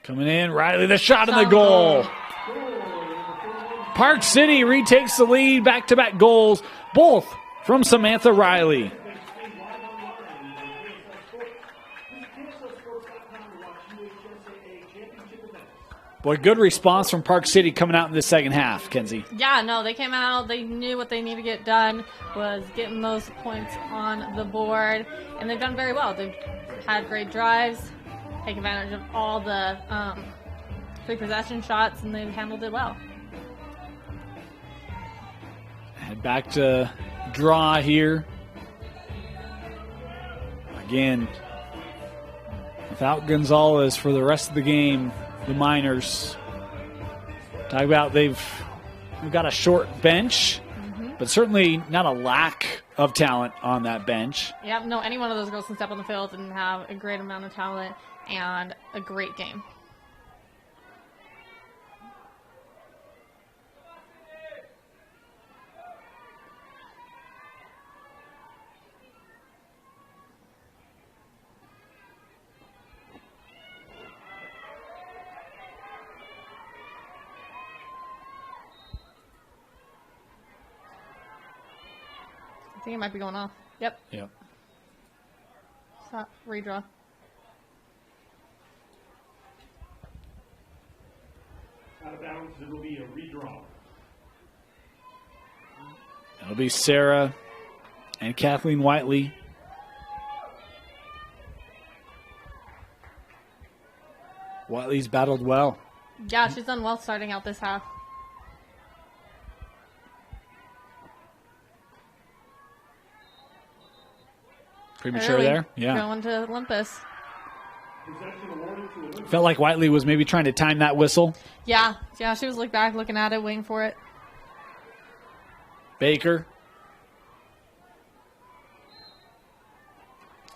Coming in, Riley, the shot in the goal. Park City retakes the lead, back-to-back goals, both from Samantha Riley. Boy, good response from Park City coming out in the second half, Kenzie. Yeah, no, they came out. They knew what they needed to get done was getting those points on the board, and they've done very well. They've had great drives, take advantage of all the free possession shots, and they've handled it well. Head back to draw here. Again, without Gonzalez for the rest of the game, the Miners. Talk about we've got a short bench, but certainly not a lack of talent on that bench. Yeah, no, any one of those girls can step on the field and have a great amount of talent and a great game. I think it might be going off. Yep. Yep. Stop. Redraw. Out of bounds, it will be a redraw. It'll be Sarah and Kathleen Whiteley. Whiteley's battled well. Yeah, she's done well starting out this half. Premature Early. there. Yeah. Going to Olympus. Felt like Whiteley was maybe trying to time that whistle. Yeah, she was back looking at it, waiting for it. Baker.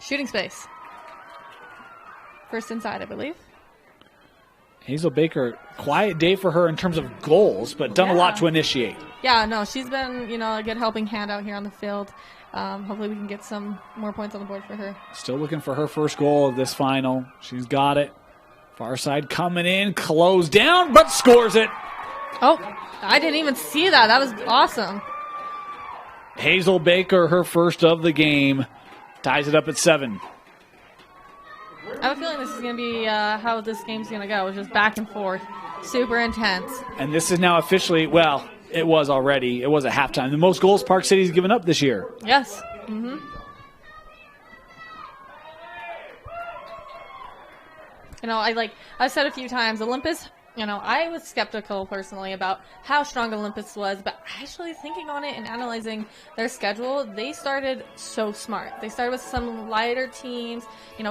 Shooting space. First inside, I believe. Hazel Baker, quiet day for her in terms of goals, but done a lot to initiate. Yeah, no, she's been, a good helping hand out here on the field. Hopefully we can get some more points on the board for her. Still looking for her first goal of this final. She's got it. Far side coming in, closed down, but scores it. Oh, I didn't even see that. That was awesome. Hazel Baker, her first of the game, ties it up at 7. I have a feeling this is going to be how this game's going to go. It's just back and forth. Super intense. And this is now officially, well, it was already. It was at halftime. The most goals Park City's given up this year. Yes. Mm-hmm. I've said a few times, Olympus, I was skeptical personally about how strong Olympus was, but actually thinking on it and analyzing their schedule, they started so smart. They started with some lighter teams,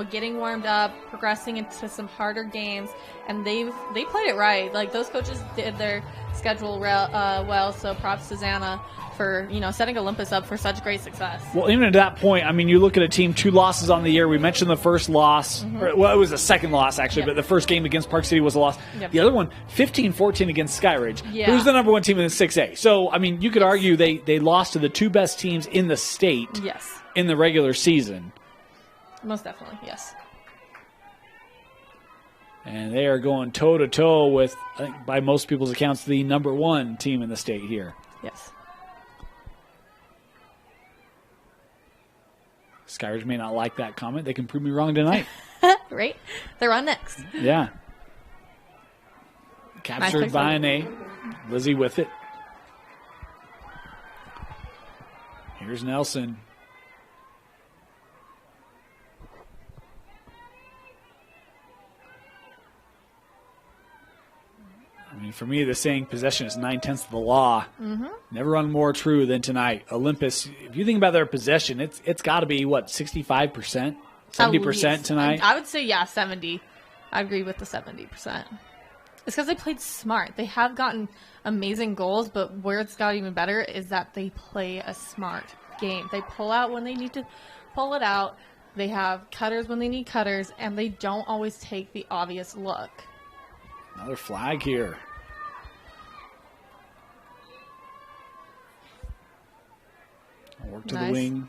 getting warmed up, progressing into some harder games, and they played it right. Those coaches did their schedule well, so props to Zana for, setting Olympus up for such great success. Well, even at that point, you look at a team, 2 losses on the year. We mentioned the first loss. It was the second loss, actually, but the first game against Park City was a loss. Yep. The other one, 15-14 against Skyridge, Yeah. who's the number 1 team in the 6A. So, you could argue they lost to the 2 best teams in the state Yes. in the regular season. Most definitely, yes. And they are going toe-to-toe with, I think, by most people's accounts, the number 1 team in the state here. Yes. Skyridge may not like that comment. They can prove me wrong tonight. Right? They're on next. Yeah. Captured Nice by an A. Lizzie with it. Here's Nelson. For me, the saying possession is 9/10 of the law. Never run more true than tonight. Olympus, if you think about their possession, it's got to be, 65%? 70% tonight? I would say, 70. I agree with the 70%. It's because they played smart. They have gotten amazing goals, but where it's got even better is that they play a smart game. They pull out when they need to pull it out. They have cutters when they need cutters, and they don't always take the obvious look. Another flag here. Work to the wing.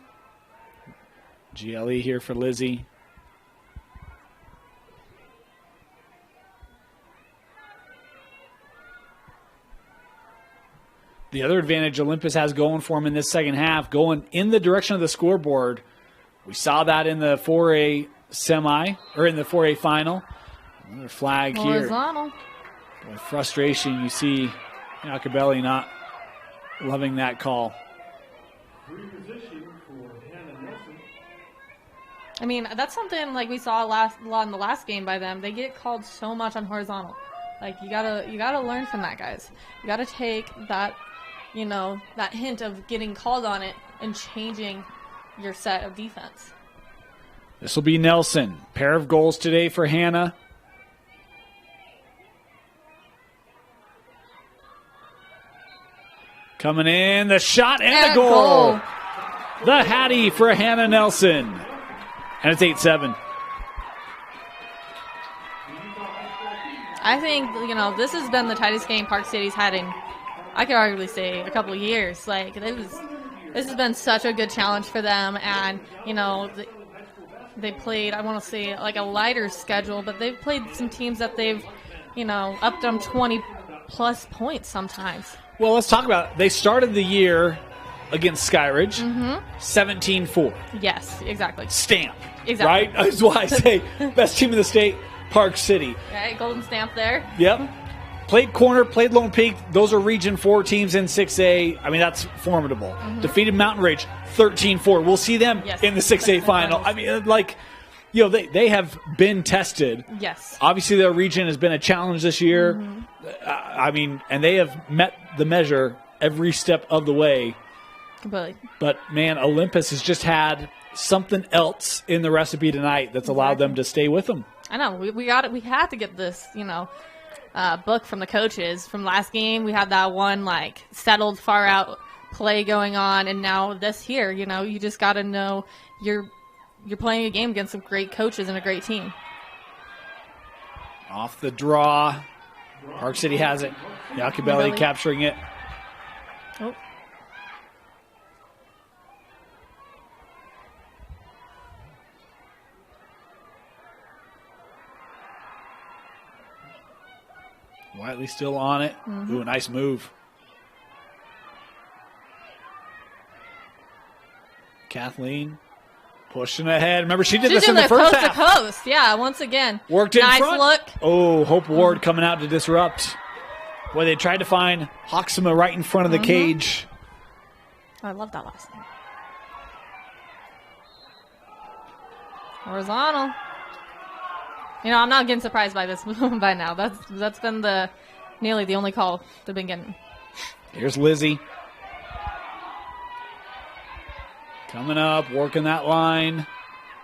GLE here for Lizzie. the other advantage Olympus has going for them in this second half, going in the direction of the scoreboard. We saw that in the 4A semi, or in the 4A final. Another flag Horizontal. here. With frustration, you see Iacobelli not loving that call. Reposition for Hannah Nelson. I mean, that's something like we saw in the last game by them. They get called so much on horizontal. Like you gotta learn from that, guys. You gotta take that, that hint of getting called on it and changing your set of defense. This will be Nelson. Pair of goals today for Hannah. Coming in, the shot and the goal. The Hattie for Hannah Nelson. And it's 8-7. I think, this has been the tightest game Park City's had in, I could arguably say, a couple of years. Like, this has been such a good challenge for them. And, they played, I want to say, like a lighter schedule, but they've played some teams that they've, upped them 20-plus points sometimes. Well, let's talk about it. They started the year against Skyridge, 17-4. Yes, exactly. Stamp. Exactly. Right? That's why I say best team in the state, Park City. Right, golden stamp there. Yep. Played Corner, played Lone Peak. Those are Region 4 teams in 6A. I mean, that's formidable. Defeated Mountain Ridge, 13-4. We'll see them in the 6A final. I mean, they have been tested. Yes. Obviously, their region has been a challenge this year. And they have met the measure every step of the way. Completely. But, man, Olympus has just had something else in the recipe tonight that's allowed them to stay with them. I know. We had to get this, book from the coaches from last game. We had that one settled far out play going on, and now this here. You just got to know you're playing a game against some great coaches and a great team. Off the draw, Park City has it. Iacobelli capturing it. Oh. Whiteley still on it. Ooh, a nice move. Kathleen pushing ahead. Remember, she did this in the first half. Coast to coast. Yeah, once again. Worked in nice front. Look. Oh, Hope Ward coming out to disrupt. Boy, they tried to find Hoxema right in front of the cage. Oh, I love that last name. Horizontal. I'm not getting surprised by this by now. That's been nearly the only call they've been getting. Here's Lizzie. Coming up, working that line.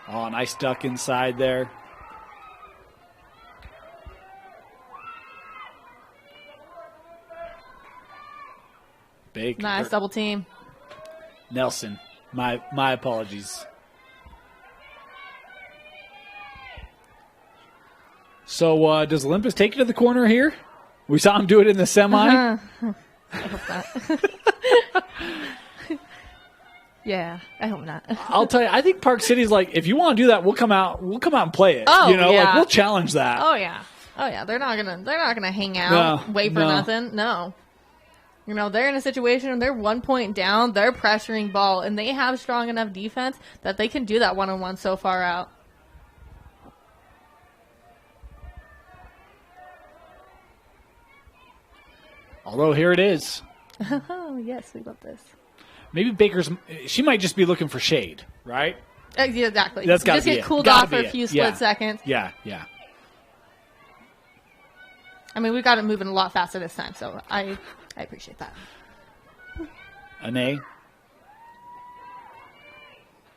Oh, nice duck inside there. Baker. Nice double team. Nelson. My apologies. So does Olympus take it to the corner here? We saw him do it in the semi. I hope not. Yeah, I hope not. I'll tell you, I think Park City's like, if you want to do that, we'll come out and play it. Oh, yeah. We'll challenge that. Oh yeah. They're not gonna hang out, wait for nothing. No. They're in a situation, they're 1 point down, they're pressuring ball, and they have strong enough defense that they can do that one-on-one so far out. Although here it is. Oh, yes, we love this. Maybe she might just be looking for shade, right? Yeah, exactly. That's got to just be get it. cooled Gotta off for be a few it. split seconds. Yeah. I mean, we've got it moving a lot faster this time, so I appreciate that. Ane.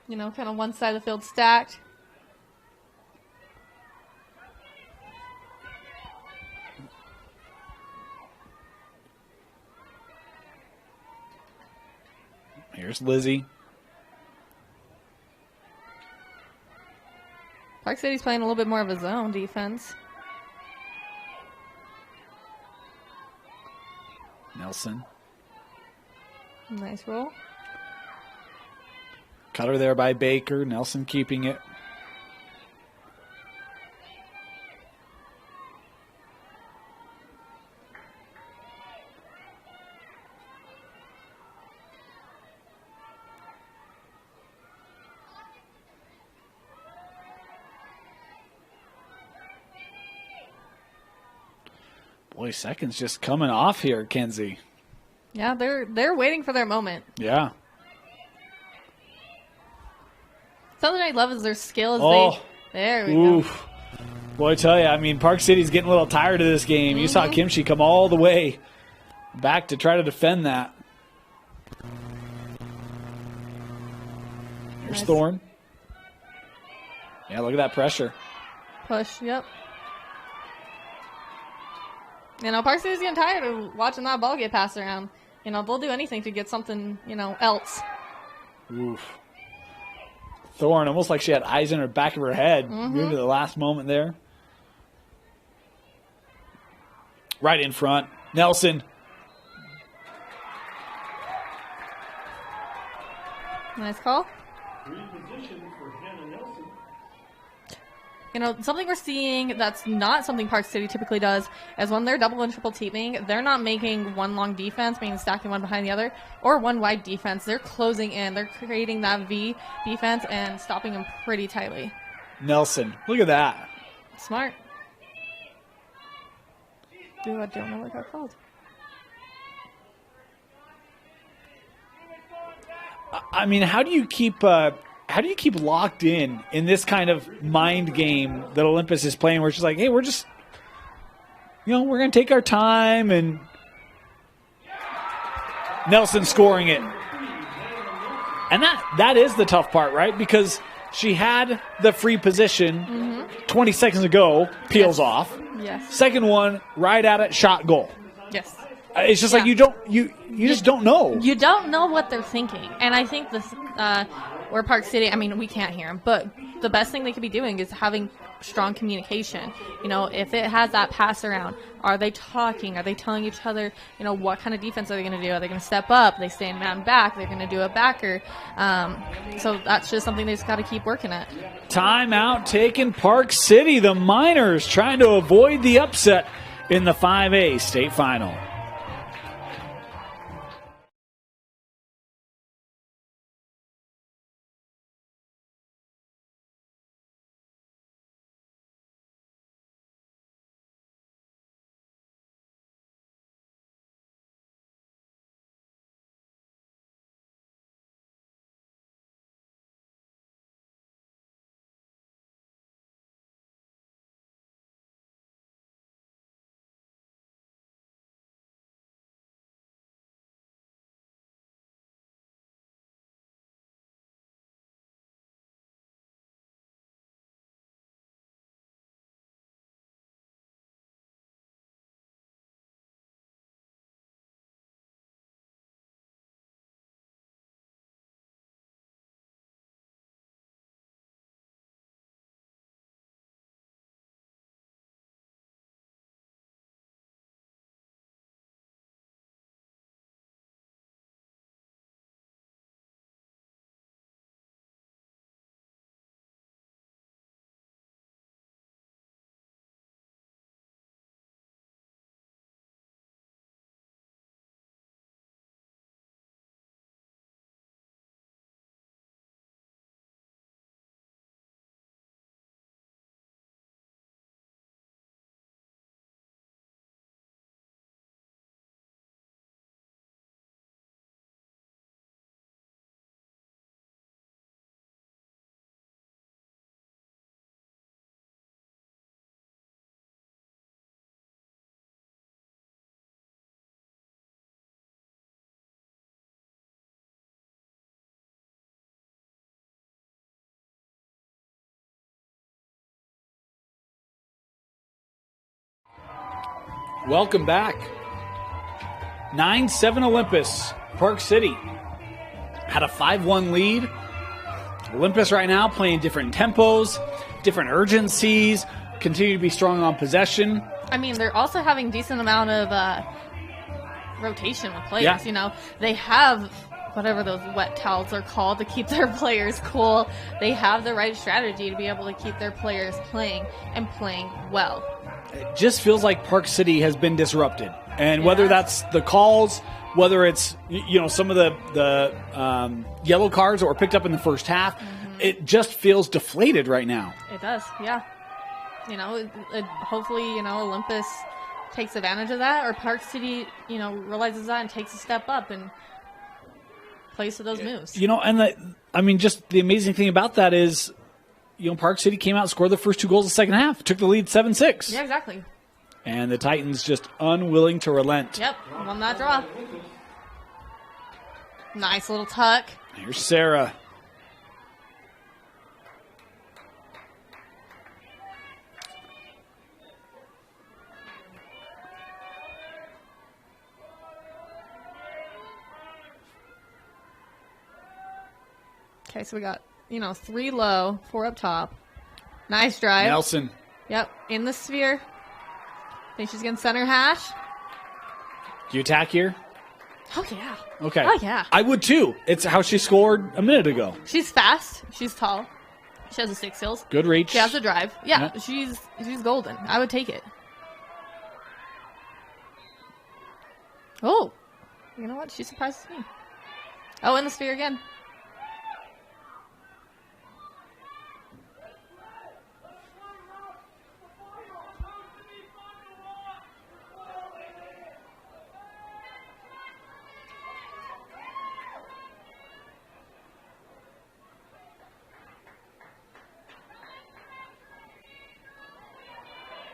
Kind of one side of the field stacked. Here's Lizzie. Park City's playing a little bit more of a zone defense. Nelson. Nice roll. Cutter there by Baker. Nelson keeping it. Boy, seconds just coming off here, Kenzie. Yeah, they're waiting for their moment. Yeah. Something I love is their skills. Oh. There we Oof. go. Boy, I tell you, I mean, Park City's getting a little tired of this game. You saw Kimchi come all the way back to try to defend that. Here's Thorne. Yeah, look at that pressure. Push, yep. You know, Park City's getting tired of watching that ball get passed around. You know, they'll do anything to get something, you know, else. Oof. Thorne, almost like she had eyes in her back of her head. Moved to the last moment there. Right in front. Nelson. Nice call. Reposition for Hannah Nelson. You know, something we're seeing that's not something Park City typically does is when they're double and triple teaming, they're not making one long defense, meaning stacking one behind the other, or one wide defense. They're closing in. They're creating that V defense and stopping them pretty tightly. Nelson. Look at that. Smart. Ooh, I don't know what got called. I mean, how do you keep locked in this kind of mind game that Olympus is playing, where it's just like, hey, we're just, we're going to take our time, and Nelson scoring it. And that is the tough part, right? Because she had the free position 20 seconds ago, peels off. Yes. Second one, right at it, shot, goal. Yes. It's just like you just don't know. You don't know what they're thinking. And I think this, where Park City, I mean, we can't hear them, but the best thing they could be doing is having strong communication. You know, if it has that pass around, are they talking? Are they telling each other, what kind of defense are they going to do? Are they going to step up? They stay in man back. They're going to do a backer. So that's just something they just got to keep working at. Timeout taken Park City. The Miners trying to avoid the upset in the 5A state final. Welcome back. 9-7 Olympus. Park City had a 5-1 lead. Olympus right now playing different tempos, different urgencies, continue to be strong on possession. I mean, they're also having decent amount of rotation with players. Yeah. They have whatever those wet towels are called to keep their players cool. They have the right strategy to be able to keep their players playing and playing well. It just feels like Park City has been disrupted. And whether that's the calls, whether it's some of the yellow cards that were picked up in the first half, it just feels deflated right now. It does, yeah. Hopefully, Olympus takes advantage of that, or Park City, realizes that and takes a step up and plays to those moves. And just the amazing thing about that is, Park City came out and scored the first 2 goals in the second half, took the lead 7-6. Yeah, exactly. And the Titans just unwilling to relent. Yep, won that draw. Nice little tuck. Here's Sarah. Okay, so we got, 3 low, 4 up top. Nice drive. Nelson. Yep, in the sphere. Think she's getting center hash. Do you attack here? Oh, yeah. Okay. Oh, yeah. I would too. It's how she scored a minute ago. She's fast. She's tall. She has a 6 skills. Good reach. She has the drive. Yeah, Yeah. she's golden. I would take it. Oh. You know what? She surprises me. Oh, in the sphere again.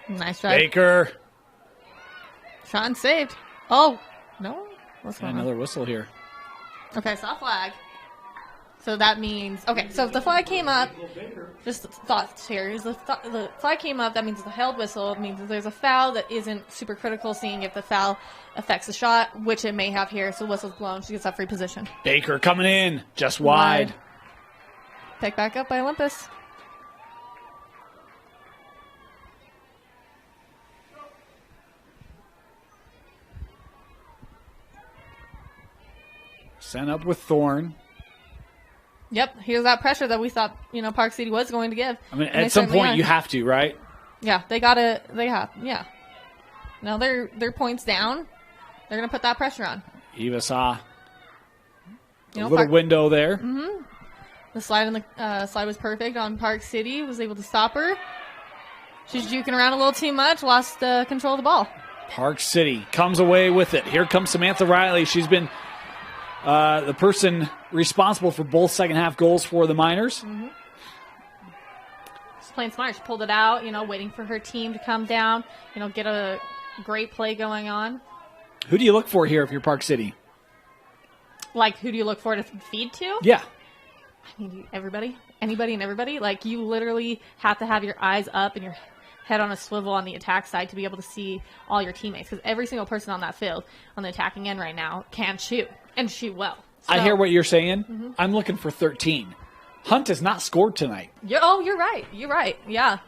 Nice drive. Baker. Shot and saved. Oh, no? What's going on? Another whistle here. Okay, saw flag. So that means... Okay, so if the flag came up... Just thoughts here. Is the flag came up, that means the held whistle. It means that there's a foul that isn't super critical, seeing if the foul affects the shot, which it may have here. So whistle's blown. She gets that free position. Baker coming in. Just wide. Picked back up by Olympus. Sent up with Thorne. Yep, here's that pressure that we thought, Park City was going to give. I mean, at some point you have to, right? Yeah, yeah. Now they're points down. They're going to put that pressure on. Eva saw a little window there. Mm-hmm. The slide was perfect on Park City. Was able to stop her. She's juking around a little too much. Lost control of the ball. Park City comes away with it. Here comes Samantha Riley. She's been the person responsible for both second half goals for the Miners. Mm-hmm. She's playing smart. She pulled it out, waiting for her team to come down, get a great play going on. Who do you look for here if you're Park City? Like, who do you look for to feed to? Yeah. I mean, everybody. Anybody and everybody. Like, you literally have to have your eyes up and your head on a swivel on the attack side to be able to see all your teammates. Because every single person on that field, on the attacking end right now, can shoot. And shoot well. So, I hear what you're saying. Mm-hmm. I'm looking for 13. Hunt has not scored tonight. You're right. You're right. Yeah.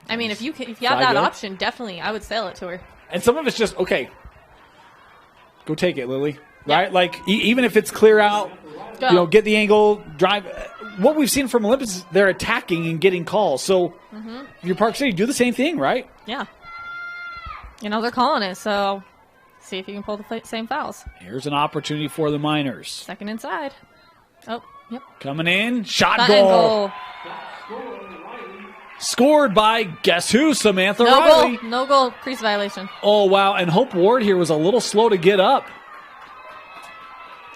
I mean, if you have that option, definitely, I would sell it to her. And some of it's just, okay, go take it, Lily. Right? Yeah. Like, even if it's clear out, get the angle, drive. What we've seen from Olympus is they're attacking and getting calls. So, if you're Park City, do the same thing, right? Yeah. They're calling it, so see if you can pull the same fouls. Here's an opportunity for the Miners. Second inside. Oh, yep. Coming in. Shot goal. Scored by, guess who, Samantha Riley. No goal. Crease violation. Oh, wow. And Hope Ward here was a little slow to get up.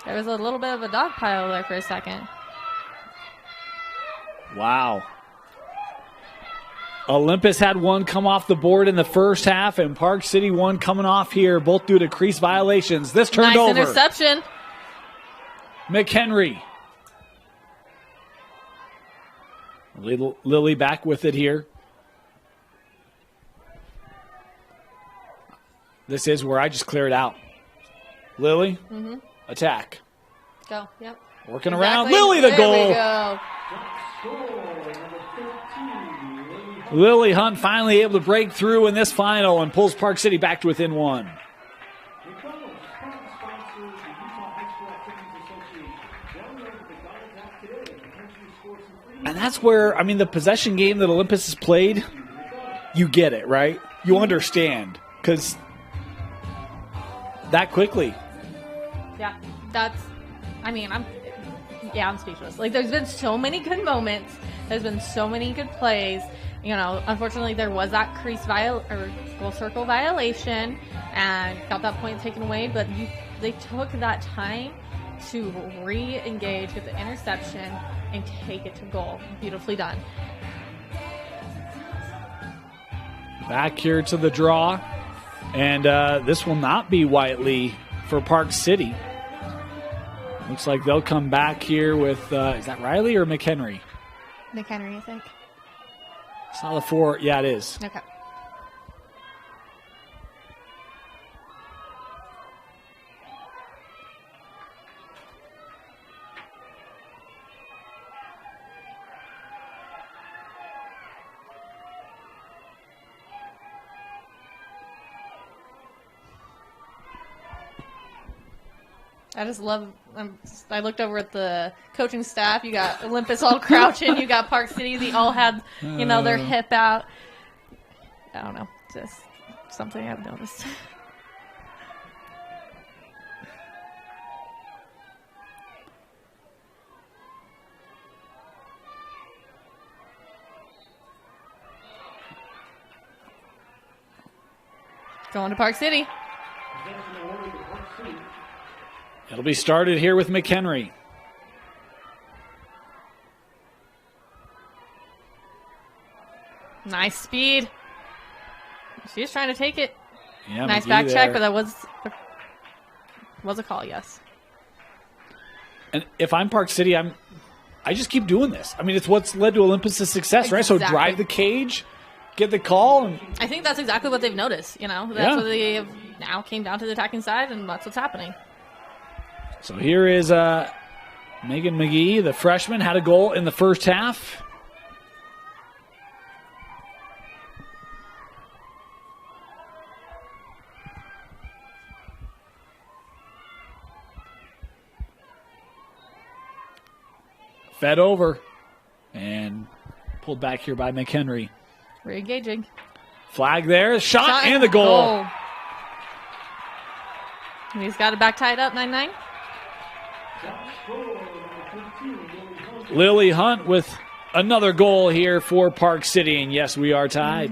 There was a little bit of a dog pile there for a second. Wow. Olympus had one come off the board in the first half, and Park City one coming off here, both due to crease violations. This turned over. Nice interception. McHenry. Lily back with it here. This is where I just clear it out. Lily, attack. Go, yep. Working around. Lily, the goal. There we go. Lily Hunt finally able to break through in this final and pulls Park City back to within one. And that's where, the possession game that Olympus has played, you get it, right? You understand. Because that quickly. Yeah, I'm speechless. Like, there's been so many good moments. There's been so many good plays. unfortunately there was that goal circle violation and got that point taken away, but they took that time to re-engage, get the interception, and take it to goal. Beautifully done. Back here to the draw, and this will not be Whiteley for Park City. Looks like they'll come back here with, is that Riley or McHenry? McHenry, I think. It's not the 4. Yeah, it is. Okay. I just love. I looked over at the coaching staff. You got Olympus all crouching. You got Park City. They all had, their hip out. I don't know. Just something I've noticed. Going to Park City. It'll be started here with McHenry. Nice speed. She's trying to take it. Yeah, nice McGee back there. check, but that was a call, yes. And if I'm Park City, I just keep doing this. I mean, it's what's led to Olympus' success, right? So drive the cage, get the call. And I think that's exactly what they've noticed. That's what they have now came down to the attacking side, and that's what's happening. So here is Megan McGee, the freshman, had a goal in the first half. Fed over and pulled back here by McHenry. Re-engaging. Flag there, shot and the goal. And he's got it back tied up, 9-9. Lily Hunt with another goal here for Park City, and yes, we are tied.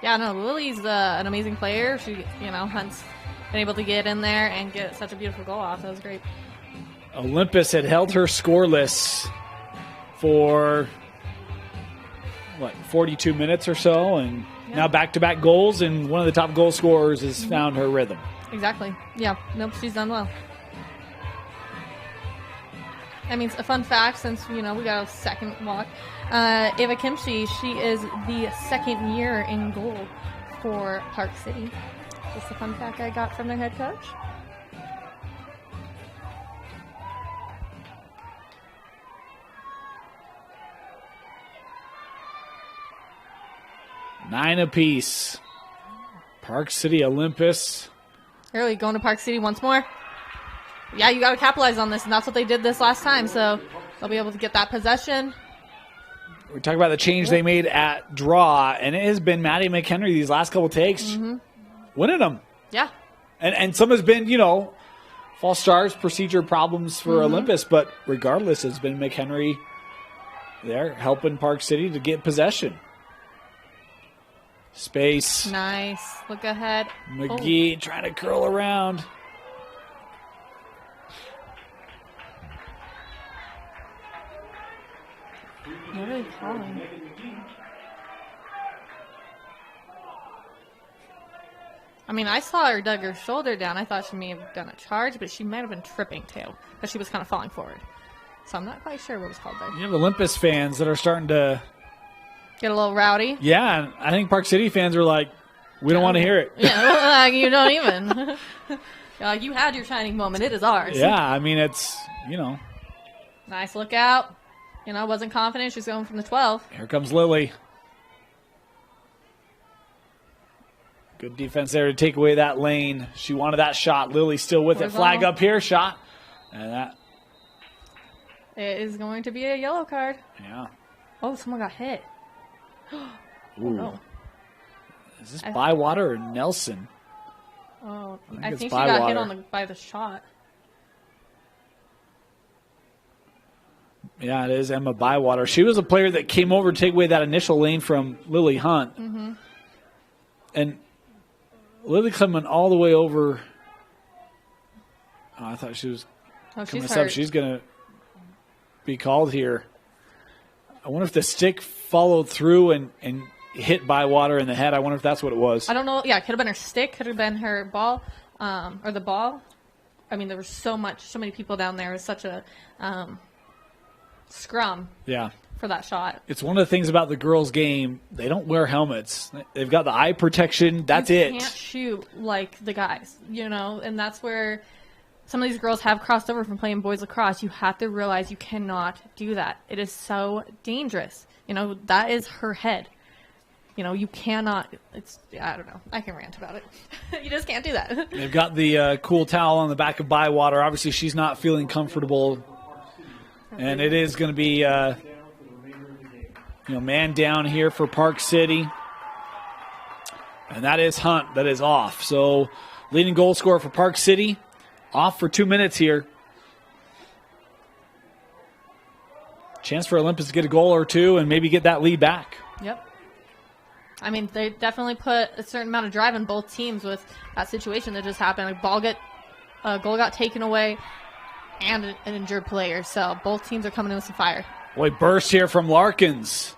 Yeah, no, Lily's an amazing player. She, Hunt's been able to get in there and get such a beautiful goal off. That was great. Olympus had held her scoreless for 42 minutes or so, and now back-to-back goals, and one of the top goal scorers has found her rhythm. Exactly. Yeah. Nope, she's done well. I mean, a fun fact, since, we got a second walk. Ava Kimchi, she is the second year in goal for Park City. Just a fun fact I got from their head coach. Nine apiece. Park City, Olympus. Early going to Park City once more. Yeah, you got to capitalize on this, and that's what they did this last time, so they'll be able to get that possession. We're talking about the change they made at draw, and it has been Maddie McHenry these last couple takes winning them. Yeah. And some has been, false starts, procedure problems for Olympus, but regardless, it's been McHenry there helping Park City to get possession. Space. Nice. Look ahead. McGee trying to curl around. What are they calling? I mean, I saw her dug her shoulder down. I thought she may have done a charge, but she might have been tripping too, because she was kind of falling forward. So I'm not quite sure what was called there. You have Olympus fans that are starting to get a little rowdy. Yeah, and I think Park City fans are like, we don't want to hear it. Yeah, you don't even. You had your shining moment. It is ours. Yeah, I mean, it's, Nice look out. Wasn't confident. She's going from the 12. Here comes Lily. Good defense there to take away that lane. She wanted that shot. Lily still with it. Flag up here. Shot. And that. It is going to be a yellow card. Yeah. Oh, someone got hit. Ooh. Oh, no. Is this Bywater or Nelson? Oh, I think she got hit by the shot. Yeah, it is Emma Bywater. She was a player that came over to take away that initial lane from Lily Hunt. Mm-hmm. And Lily coming all the way over. Oh, I thought she was coming up. She's going to be called here. I wonder if the stick followed through and hit Bywater in the head. I wonder if that's what it was. I don't know. Yeah, it could have been her stick. Could have been her ball or the ball. I mean, there was so many people down there. It was such a scrum. Yeah. For that shot. It's one of the things about the girls' game. They don't wear helmets. They've got the eye protection. That's it. You can't shoot like the guys, and that's where some of these girls have crossed over from playing boys lacrosse. You have to realize you cannot do that. It is so dangerous. That is her head. You cannot. I don't know. I can rant about it. You just can't do that. They've got the cool towel on the back of Bywater. Obviously, she's not feeling comfortable. And it is going to be, man down here for Park City. And that is Hunt. That is off. So, leading goal scorer for Park City, off for 2 minutes here. Chance for Olympus to get a goal or two and maybe get that lead back. Yep. I mean, they definitely put a certain amount of drive in both teams with that situation that just happened. A goal got taken away and an injured player. So both teams are coming in with some fire. Boy, burst here from Larkins.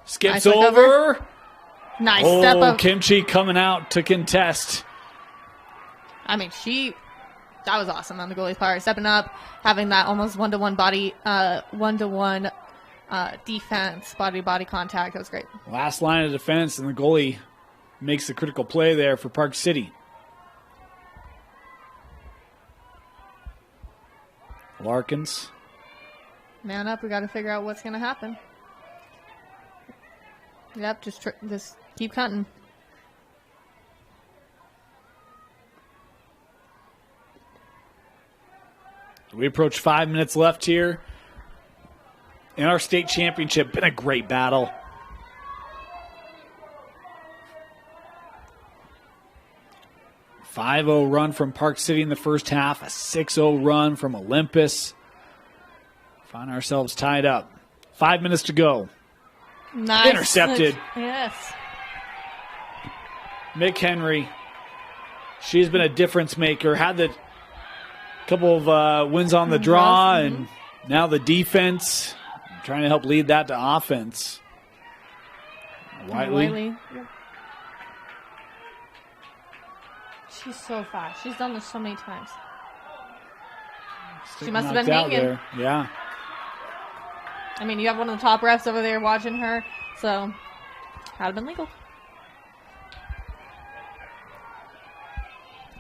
Skips nice over. Nice step up. Kimchi coming out to contest. I mean, that was awesome on the goalie's part. Stepping up, having that almost one-to-one defense, body-to-body contact. That was great. Last line of defense, and the goalie makes the critical play there for Park City. Larkins. Man up. We got to figure out what's going to happen. Yep, just keep cutting. We approach 5 minutes left here in our state championship. Been a great battle. A 5-0 run from Park City in the first half. A 6-0 run from Olympus. Find ourselves tied up. 5 minutes to go. Nice. Intercepted. Yes. Mick Henry. She's been a difference maker. Had the couple of wins on the draw, and now the defense. Trying to help lead that to offense. Whiteley. Yep. She's so fast. She's done this so many times. She must have been hanging. There. Yeah. I mean, you have one of the top refs over there watching her, so had have been legal.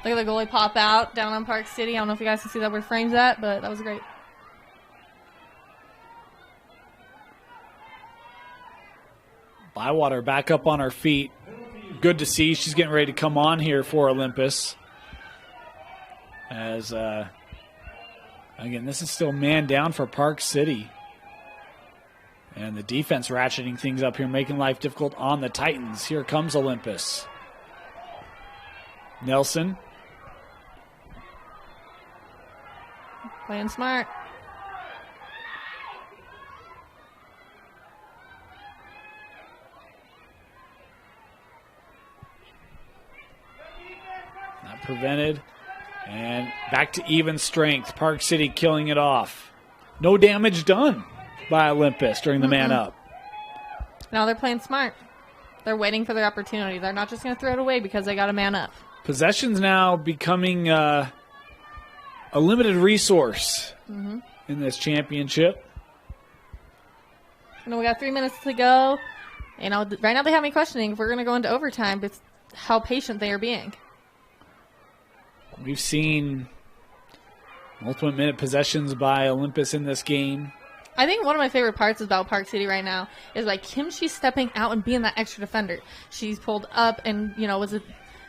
Look at the goalie pop out down on Park City. I don't know if you guys can see that where frame's at, but that was great. Bywater back up on her feet. Good to see. She's getting ready to come on here for Olympus. As, again, this is still man down for Park City. And the defense ratcheting things up here, making life difficult on the Titans. Here comes Olympus. Nelson. Playing smart. Not prevented. And back to even strength. Park City killing it off. No damage done by Olympus during the man up. Now they're playing smart. They're waiting for their opportunity. They're not just going to throw it away because they got a man up. Possession's now becoming a limited resource in this championship. We got 3 minutes to go. Right now they have me questioning if we're going to go into overtime, but it's how patient they are being. We've seen multiple minute possessions by Olympus in this game. I think one of my favorite parts about Park City right now is like Kimchi stepping out and being that extra defender. She's pulled up and, was a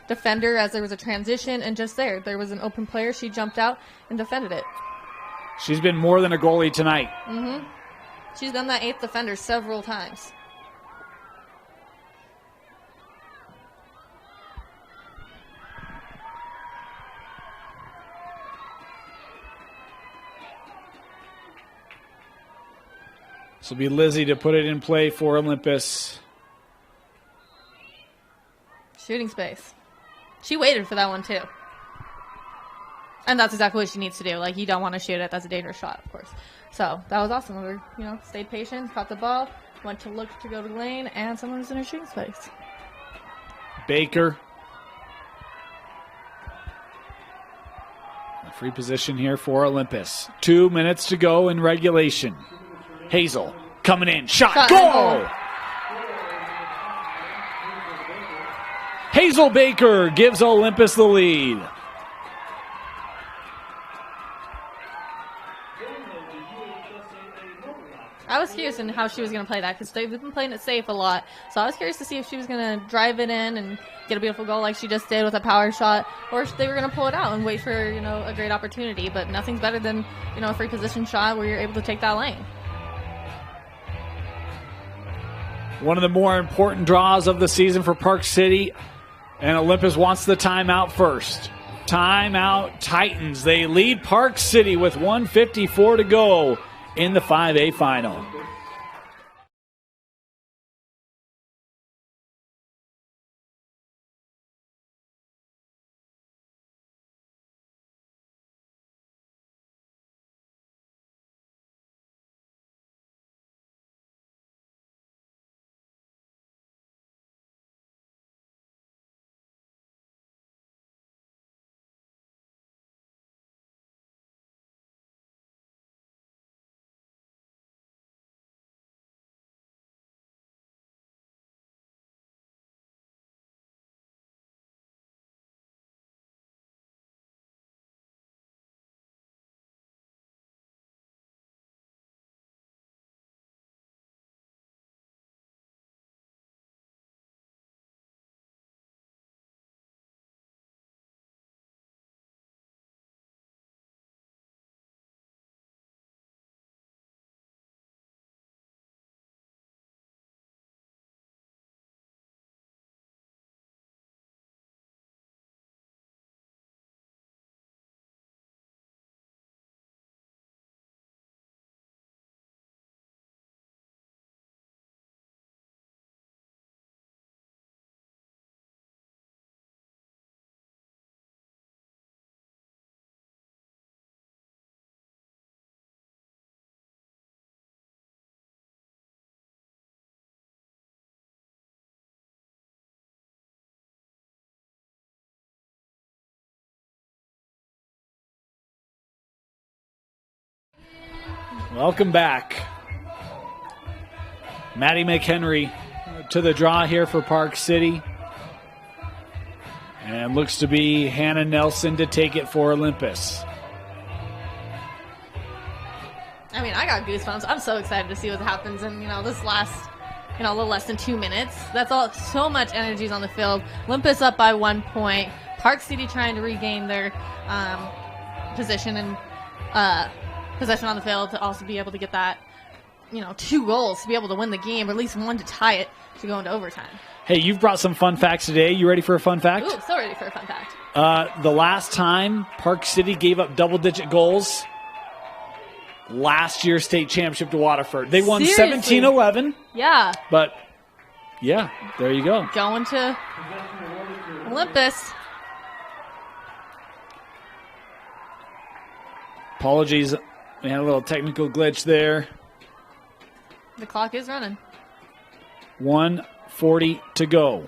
defender as there was a transition, and just there was an open player. She jumped out and defended it. She's been more than a goalie tonight. She's done that eighth defender several times. This will be Lizzie to put it in play for Olympus. Shooting space. She waited for that one, too. And that's exactly what she needs to do. Like, you don't want to shoot it. That's a dangerous shot, of course. So, that was awesome. We were, stayed patient, caught the ball, went to look to go to the lane, and someone was in her shooting space. Baker. A free position here for Olympus. 2 minutes to go in regulation. Hazel coming in. Shot. Goal! Hazel Baker gives Olympus the lead. I was curious in how she was going to play that because they've been playing it safe a lot. So I was curious to see if she was going to drive it in and get a beautiful goal like she just did with a power shot, or if they were going to pull it out and wait for a great opportunity. But nothing's better than a free position shot where you're able to take that lane. One of the more important draws of the season for Park City, and Olympus wants the timeout first. Timeout Titans. They lead Park City with 1:54 to go in the 5A final. Welcome back. Maddie McHenry to the draw here for Park City. And looks to be Hannah Nelson to take it for Olympus. I mean, I got goosebumps. I'm so excited to see what happens in, this last, a little less than 2 minutes. That's all. So much energy is on the field. Olympus up by 1 point. Park City trying to regain their position and possession on the field to also be able to get that, 2 goals to be able to win the game, or at least one to tie it to go into overtime. Hey, you've brought some fun facts today. You ready for a fun fact? Ooh, so ready for a fun fact. The last time Park City gave up double-digit goals, last year's state championship to Waterford. They won 17-11. Yeah. But, yeah, there you go. Going to Olympus. Apologies. We had a little technical glitch there. The clock is running. 1:40 to go.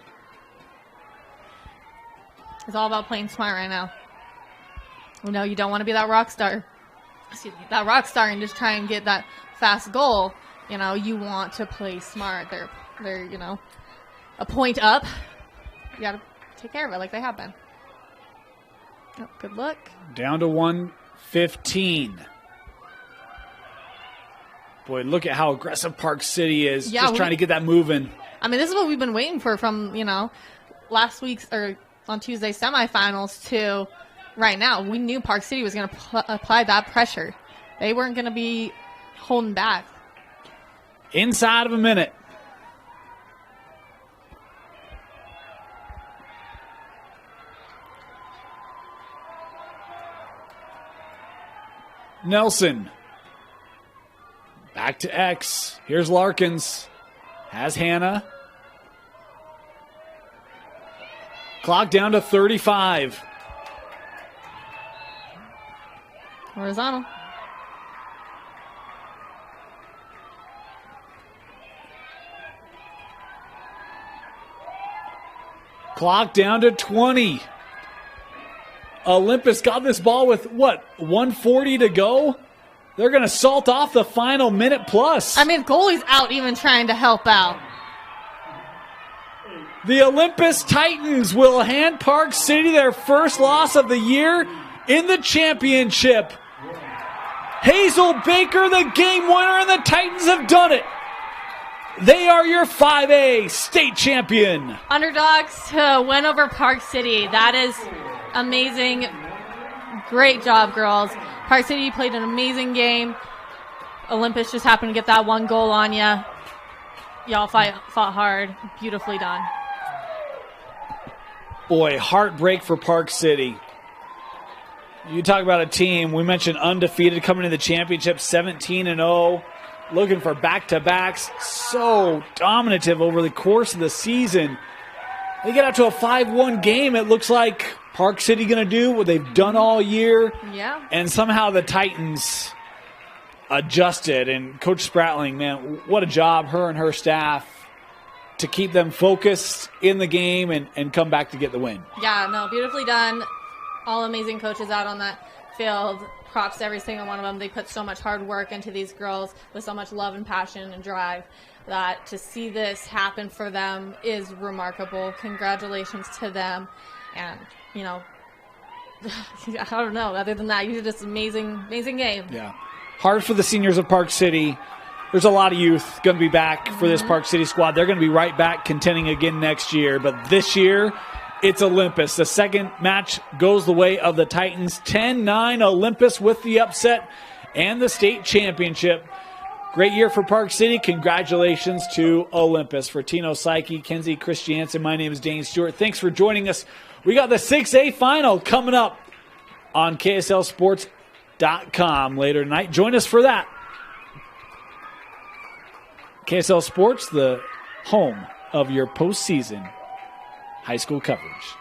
It's all about playing smart right now. You don't want to be that rock star. Excuse me, that rock star and just try and get that fast goal. You want to play smart. They're a point up. You got to take care of it like they have been. Oh, good look. Down to 1:15. Boy, look at how aggressive Park City is. Yeah, just trying to get that moving. I mean, this is what we've been waiting for from, last week's or on Tuesday's semifinals to right now. We knew Park City was going to apply that pressure. They weren't going to be holding back. Inside of a minute. Nelson. Back Back to X. Here's Larkins. Has Hannah. Clock down to 35. Horizontal. Clock down to 20. Olympus got this ball with, 140 to go? They're going to salt off the final minute plus. I mean, goalie's out even trying to help out. The Olympus Titans will hand Park City their first loss of the year in the championship. Hazel Baker, the game winner, and the Titans have done it. They are your 5A state champion. Underdogs to win over Park City. That is amazing. Great job, girls. Park City played an amazing game. Olympus just happened to get that one goal on you. Y'all fought hard. Beautifully done. Boy, heartbreak for Park City. You talk about a team, we mentioned undefeated coming to the championship, 17-0. Looking for back-to-backs, so dominative over the course of the season. They get out to a 5-1 game. It looks like Park City going to do what they've done all year. Yeah. And somehow the Titans adjusted. And Coach Spratling, man, what a job, her and her staff, to keep them focused in the game and come back to get the win. Yeah, no, beautifully done. All amazing coaches out on that field. Props to every single one of them. They put so much hard work into these girls with so much love and passion and drive that to see this happen for them is remarkable. Congratulations to them. And, you know, I don't know. Other than that, you did this amazing game. Yeah. Hard for the seniors of Park City. There's a lot of youth going to be back for this Park City squad. They're going to be right back contending again next year. But this year, it's Olympus. The second match goes the way of the Titans. 10-9 Olympus with the upset and the state championship. Great year for Park City. Congratulations to Olympus. For Tino Psyche, Kenzie Christiansen, my name is Dane Stewart. Thanks for joining us. We got the 6A final coming up on KSLSports.com later tonight. Join us for that. KSL Sports, the home of your postseason high school coverage.